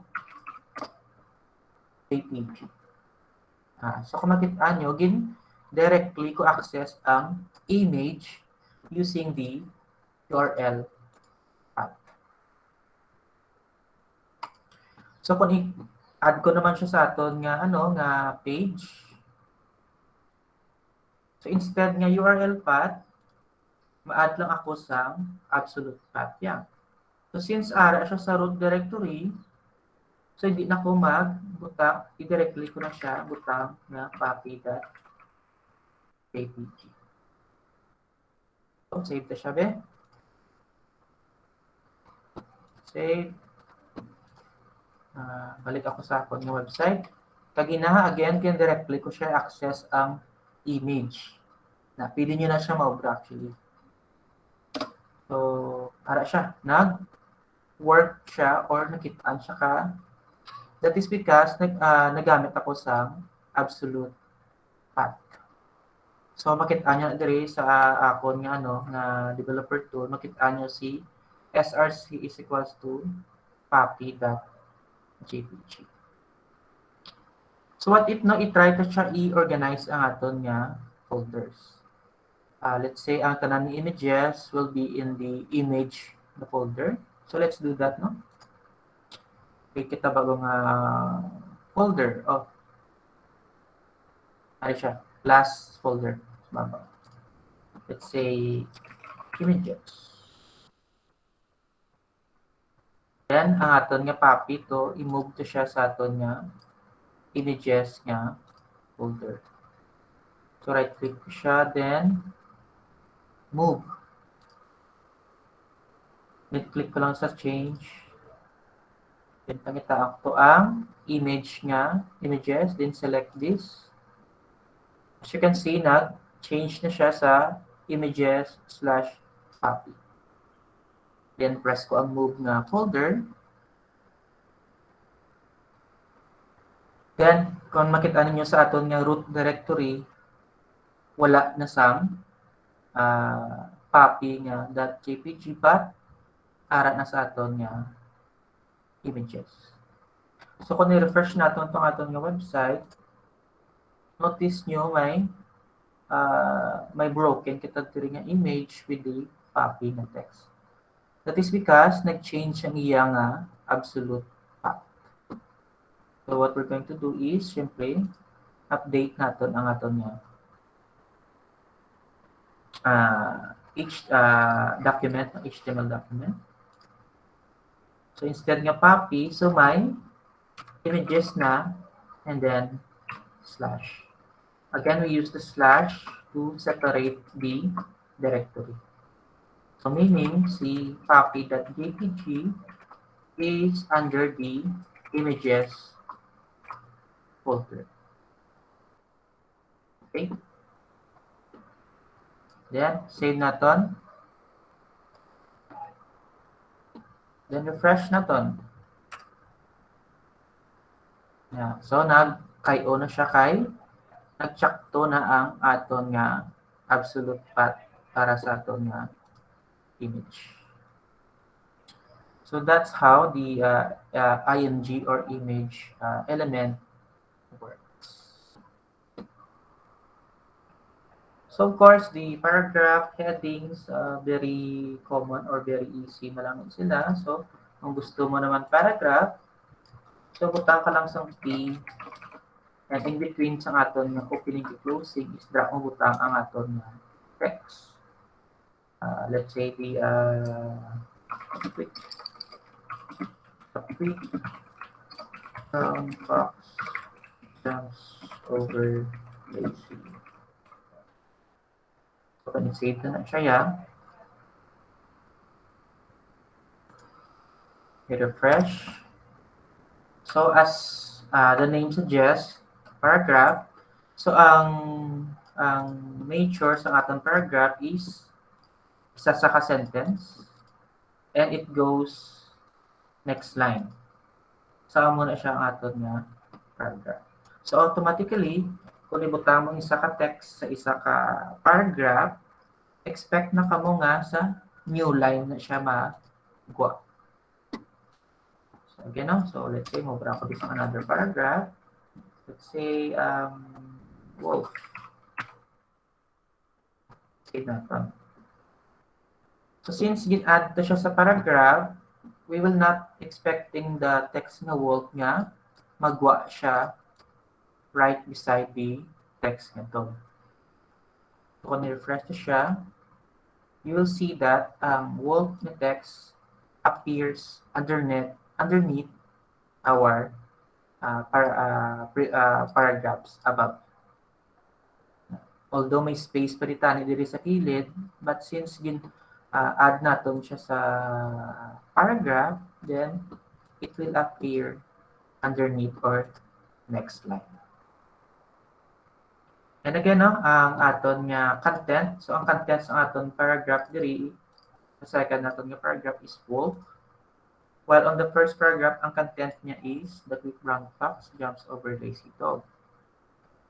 So kung makita nyo, directly ko access ang image using the URL path. So kung i-add ko naman siya sa aton nga nga page. So instead nga URL path, ma-add lang ako sa absolute path yan. So since ara siya sa root directory, so hindi na ko magbutang, i-directly ko na siya butang na papi.jpg. So save na siya, be. Save. Balik ako sa akong ng website. Kaginaha, again, can directly ko siya access ang image. Na, pwede nyo na siya ma-obra actually. So, para siya, nag-work siya or nakitaan siya ka. That is because nagamit ako sa absolute path. So, makita nyo dire sa akon nga nga developer tool, makita nyo si src is equals to papi.jpg. So, what if i-try to siya i-organize ang aton nga folders? Let's say ang tanan ni images will be in the image the folder. So let's do that, no? Okay, kita bagong folder. Oh. Ano siya? Last folder. Baba. Let's say images. Then ang aton nga Papi to i-move to siya sa aton nga images nga folder. So right click ko siya, then move. Then click ko lang sa change. Then pangitaan ko ang image nga, images, then select this. As you can see, nag-change na siya sa images/Papi. Then press ko ang move nga folder. Then, kung makita ninyo sa aton nga root directory, wala na sang Papi nga .jpg but ara na sa aton nga images. So kung i-refresh natin itong aton nga website, notice nyo may broken kita diri nga image with the Papi nga text. That is because nag-change ang iya nga absolute path. So what we're going to do is simply update natin ang aton nga document, HTML document. So instead nga Papi, so may images na, and then slash. Again, we use the slash to separate the directory. So meaning, si papi.jpg is under the images folder. Okay. Then, save natin. Then, refresh natin. Yeah. So, nag-KO na siya nag-checkto na ang aton nga absolute path para sa aton nga image. So, that's how the img or image element works. So of course, the paragraph headings, very common or very easy na lang sila. So kung gusto mo naman paragraph, so butang ka lang sa P, and in between sa aton nga opening to closing is drag mo butang ang aton nga text. Let's say the quick Fox jumps over Lazy. So kung save na siya yan, refresh. So as the name suggests, paragraph. So ang nature sa atong paragraph is isa sa ka-sentence and it goes next line. Sama mo na siya ang aton nga paragraph. So automatically, kung ibutang mo isa ka text sa isa ka paragraph, expect na kamo nga sa new line na siya magwa. So again, no? So let's say, mabra ko sa another paragraph. Let's say, wolf. Save natin. So since gin-add to siya sa paragraph, we will not expecting the text na wolf nga magwa siya right beside the text nito. So kung i-refresh to siya, you will see that wolf na text appears underneath our paragraphs above. Although may space pa rin diri sa kilid, but since add natin siya sa paragraph, then it will appear underneath or next line. And again, no, ang aton nga content. So ang content sa aton paragraph diri, sa second naton nga paragraph is wolf. While on the first paragraph, ang content niya is the quick brown fox jumps over lazy dog.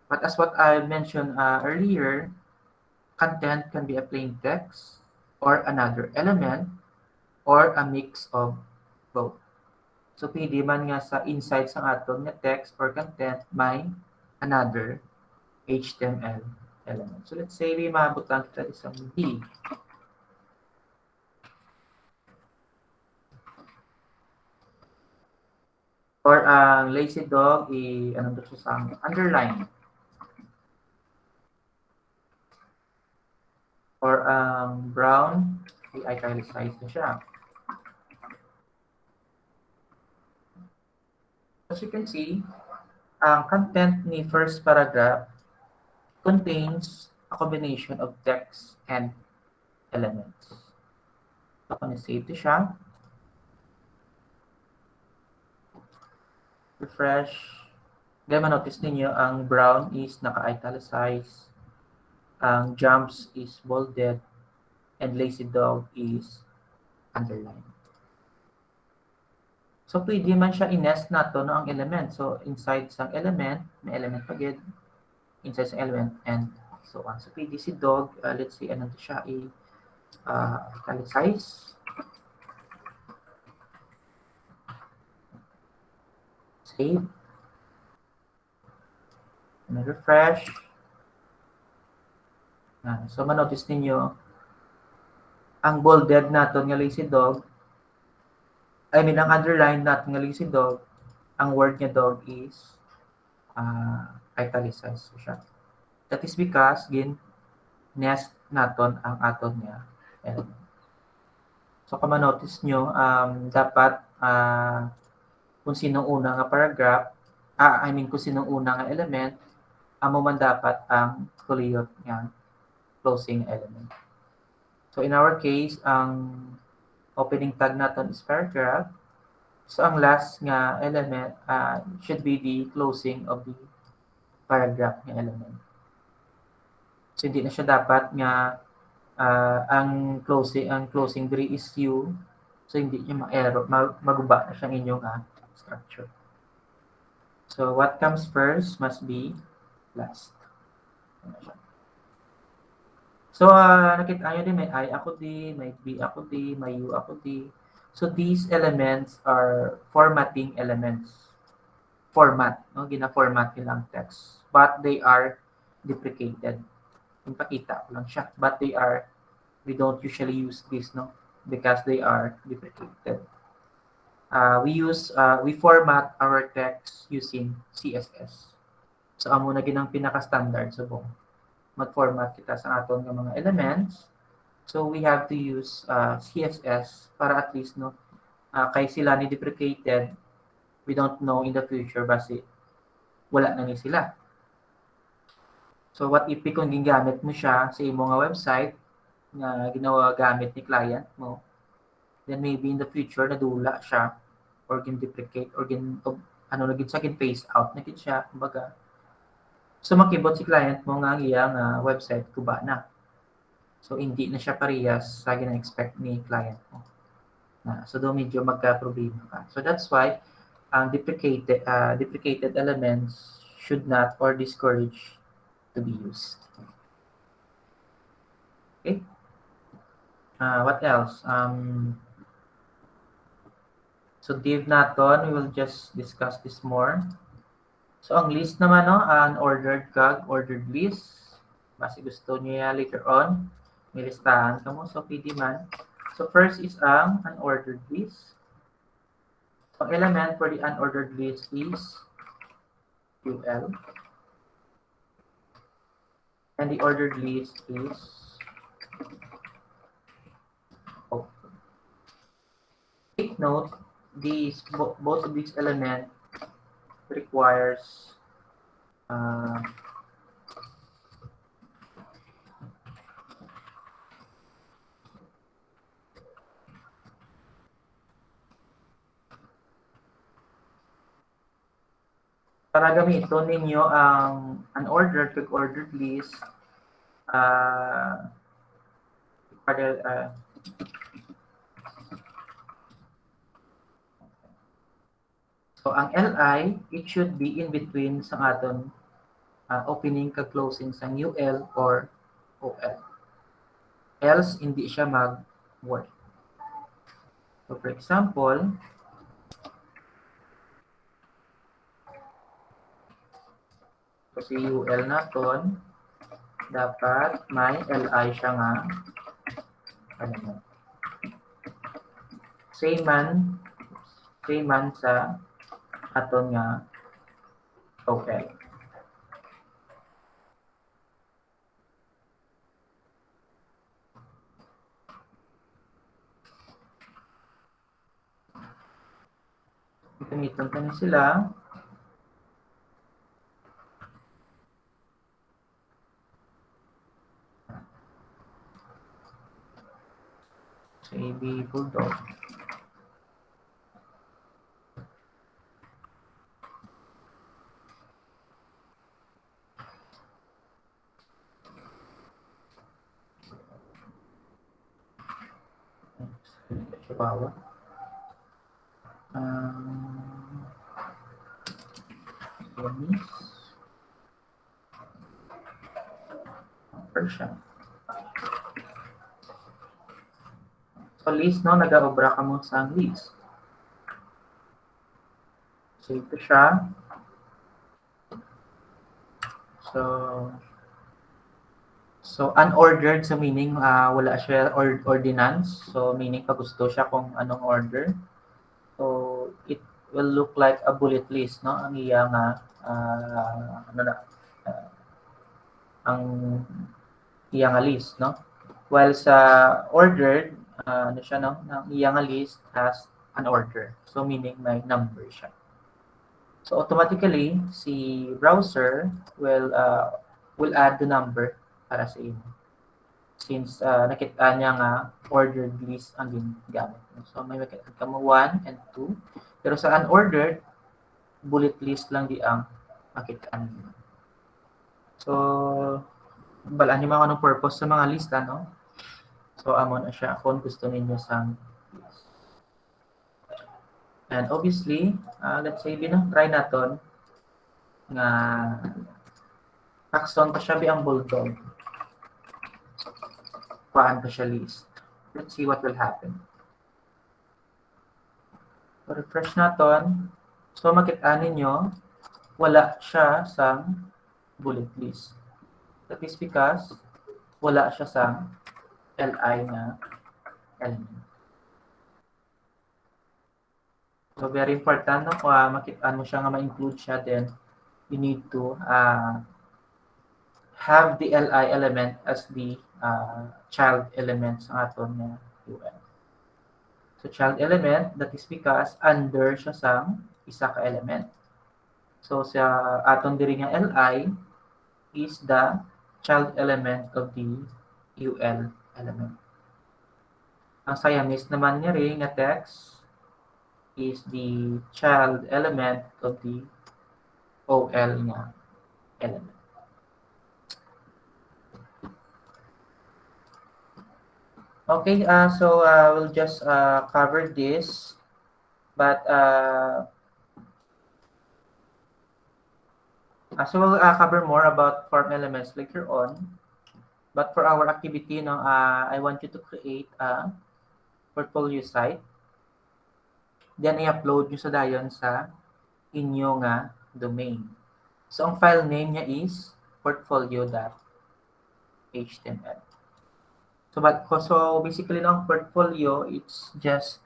But as what I mentioned earlier, content can be a plain text or another element or a mix of both. So pwede man nga sa inside sa aton nga text or content may another HTML element. So let's say may mabutan kita isang D. Or ang lazy dog, ano doon siya sa underline. Or ang brown, i-italicize na siya. As you can see, ang content ni first paragraph contains a combination of text and elements. So, kung i-save to siya, refresh, then manotice ninyo ang brown is naka-italicize, ang jumps is bolded, and lazy dog is underlined. So pwede man siya i-nest nato no ang element. So inside sang element, may element pa gid, inside sang element, and so on. So pwede si dog, let's say ano to siya italicize. Save. And refresh. So manotice ninyo ang bolded naton nga lazy dog, ang underline natin nga lazy dog, ang word niya dog is italicized siya. That is because nest naton ang aton nga element. So kung manotice nyo, dapat kung sinong una nga paragraph, kung sinong una nga element, amo man dapat ang kuliyot nga closing element. So in our case, ang opening tag natin is paragraph. So ang last nga element should be the closing of the paragraph nga element. So hindi na siya dapat nga ang closing diri is you. So hindi niya ma-error, maguba na siyang inyong structure. So what comes first must be last. So nakita nyo din, may I ako di, may B ako di, may U ako di. So these elements are formatting elements. Format, no? Gina-format nila ang text. But they are deprecated. Ipakita ko lang siya. But we don't usually use this, no? Because they are deprecated. We format our text using CSS. So, amo na ginang pinaka-standard. So, mag-format kita sa aton ng mga elements. So, we have to use CSS para at least, no, kay sila ni deprecated, we don't know in the future basi wala na ni sila. So, what if kung gingamit mo siya sa imo nga website na ginawa gamit ni client mo, then maybe in the future nadula siya or gin-deprecate or naging sa phase out na gid siya, kumbaga. So, makibot si client mo nga ang iyang website kuba na. So, hindi na siya parehas sa gina-expect ni client mo. So, do medyo magka-problema ka. So, that's why ang deprecated elements should not or discouraged to be used. Okay. What else? So div naton, we will just discuss this more. So ang list naman, no, unordered kag ordered list. Basi gusto niya later on, may listahan ka mo. So pwede man. So first is ang unordered list. So element for the unordered list is UL. And the ordered list is O. Take note, both of these elements requires para gamiton ninyo ang unordered kag ordered list so ang LI, it should be in between sa aton opening kag closing sa UL or OL. Else hindi siya mag-work. So for example, kasi UL naton dapat may LI siya nga same man sa aton nga OL. Gamiton pa sila. AB Bulldog. Chihuahua. Persian. So list, no, nag-aobra ka mo sa list. So ito siya. So unordered, so meaning wala siya ordinance. So meaning pag gusto siya kung anong order. So it will look like a bullet list, no? Ang iyang ang iyang list, no? While sa ordered, ano siya, no? Ang iyang list has an order. So meaning may number siya. So automatically si browser will add the number para sa inyo. Since nakita niya nga ordered list ang ginagamit. So may makita ka mo 1 and 2. Pero sa unordered, bullet list lang di ang makita niyo. So balaan niyo mga anong purpose sa mga lista, no? So amo na siya kung gusto ninyo sang list. And obviously, let's say try naton nga Axon pa siya ang Bulldog. Paan pa siya list. Let's see what will happen. So, refresh naton. So makita ninyo, wala siya sa bullet list. That is because wala siya sa Li na element. So very important, no? Kung makita mo siya nga ma-include siya, then you need to have the Li element as the child element sa aton nga UL. So child element, that is because under siya sa isa ka element. So sa aton diri nga Li is the child element of the UL element. Ang Siamese naman niya rin nga text is the child element of the OL nga element. Okay, so we'll just cover this, but so we'll cover more about form elements later on. But for our activity, no, I want you to create a portfolio site. Then i-upload nyo sa dayon sa inyong domain. So ang file name niya is portfolio.html. So basically, ang portfolio, it's just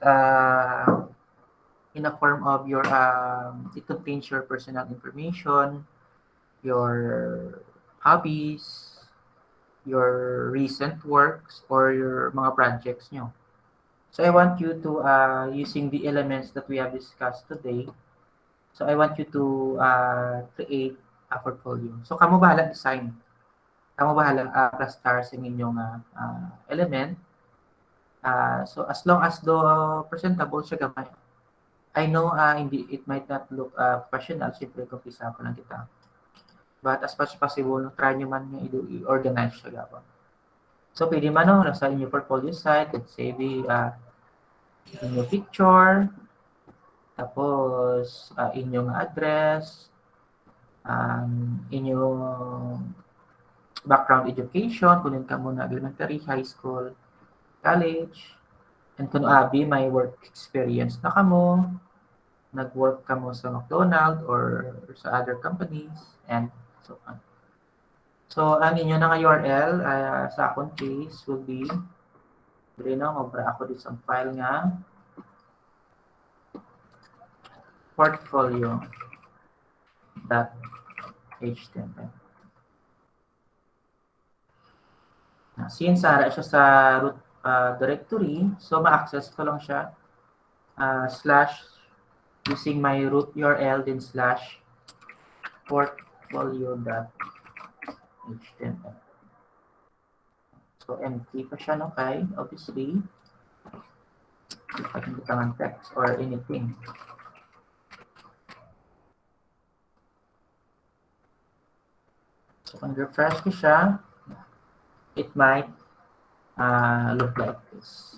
in a form of your it contains your personal information, your hobbies, your recent works, or your mga projects nyo. So I want you to, using the elements that we have discussed today, so I want you to create a portfolio. So kamo bahala design. Kamo bahala plastar sa inyong element. So as long as do presentable siya gamay. I know it might not look professional, siyempre kumpisa pa lang kita. But as much as possible, try nyo man nga i-organize siya gabang. So pwede man nasa inyong portfolio site, let's say inyong picture, tapos inyong address, inyong background education, kung ka muna elementary, high school, college, and kung may work experience na kamo, nag-work kamo sa McDonald's or sa other companies, and so on. So, ang inyo na URL sa akong case will be, mabra ako dito sa file nga, portfolio.html. Since siya sa root directory, so ma-access ko lang siya slash using my root URL then slash portfolio.html. So empty pa siya, no? Okay, obviously. If I can become text or anything. So kung refresh ko siya, it might look like this.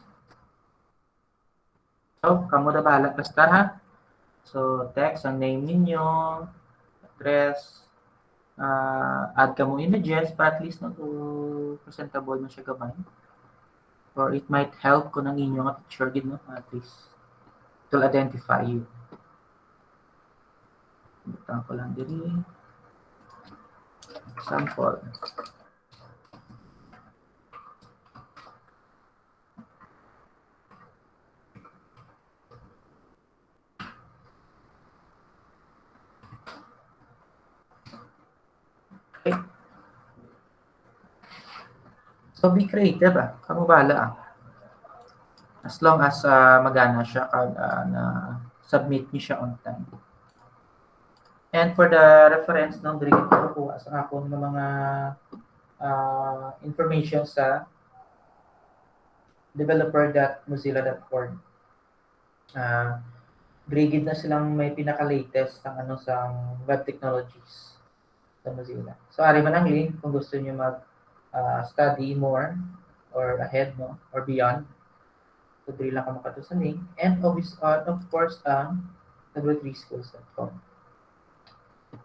So, kamo na bahala basta ha. So, text, ang name ninyo, address, add ka mo images para at least presentable mo siya gamay. Or it might help kung ang inyong picture din, no? At least it will identify you. Butang ko lang diri. Sample. Okay. So be creative Kamu bahala As long as magana siya na submit niyo siya on time. And for the reference ng diri ko kuha sa akong mga information sa developer.mozilla.org. Brigid na silang may pinaka-latest sa web technologies sa Mozilla. So ari man ang link kung gusto niyo study more or ahead or beyond. So diri lang ka makato sa link, and of course w3schools.com.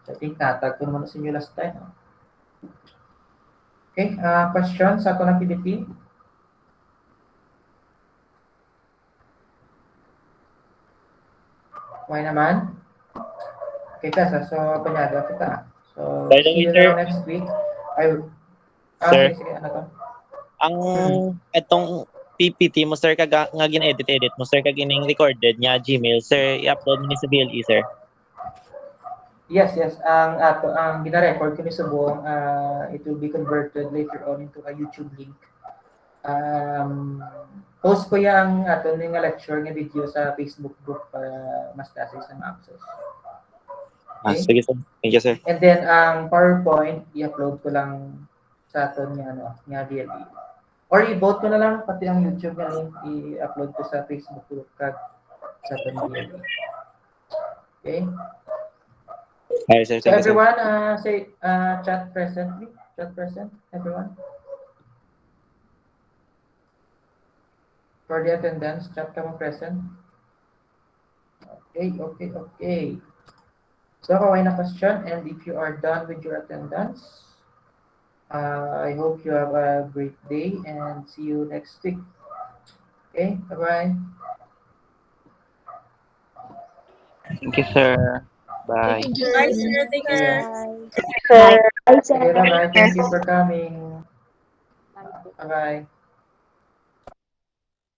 So I think natag ko naman sa inyo last time. Okay, questions sa atong activity? Why naman? Okay, so panyado kita. So, see you now next week. Sir. Sige, ano to? Ang itong PPT mo, sir, nga gin-edit mo, sir, kag ining recorded niya Gmail, sir, i-upload mo ni sa BLE, sir. Yes, yes. Ang gina-record ko ni Subong, it will be converted later on into a YouTube link. Post ko yung ato nga lecture nga video sa Facebook group para mas taas isang access. Okay? Sige, sir. Thank you, sir. And then ang PowerPoint, i-upload ko lang sa ato nga VLE. Or i-vote ko na lang pati ang YouTube nga link, i-upload ko sa Facebook group kag sa ato nga VLE. Okay? Alright, sir. So Thank you, sir. everyone, say chat present, please. Chat present, everyone. For the attendance, chat ka mo present. Okay. So, okay na question, and if you are done with your attendance, I hope you have a great day and see you next week. Okay, bye-bye. Thank you, sir. Bye. Thank you, Bye, sir. sir. Take care. Bye, sir. Okay, bye-bye. Thank you for coming. Bye po. Bye-bye.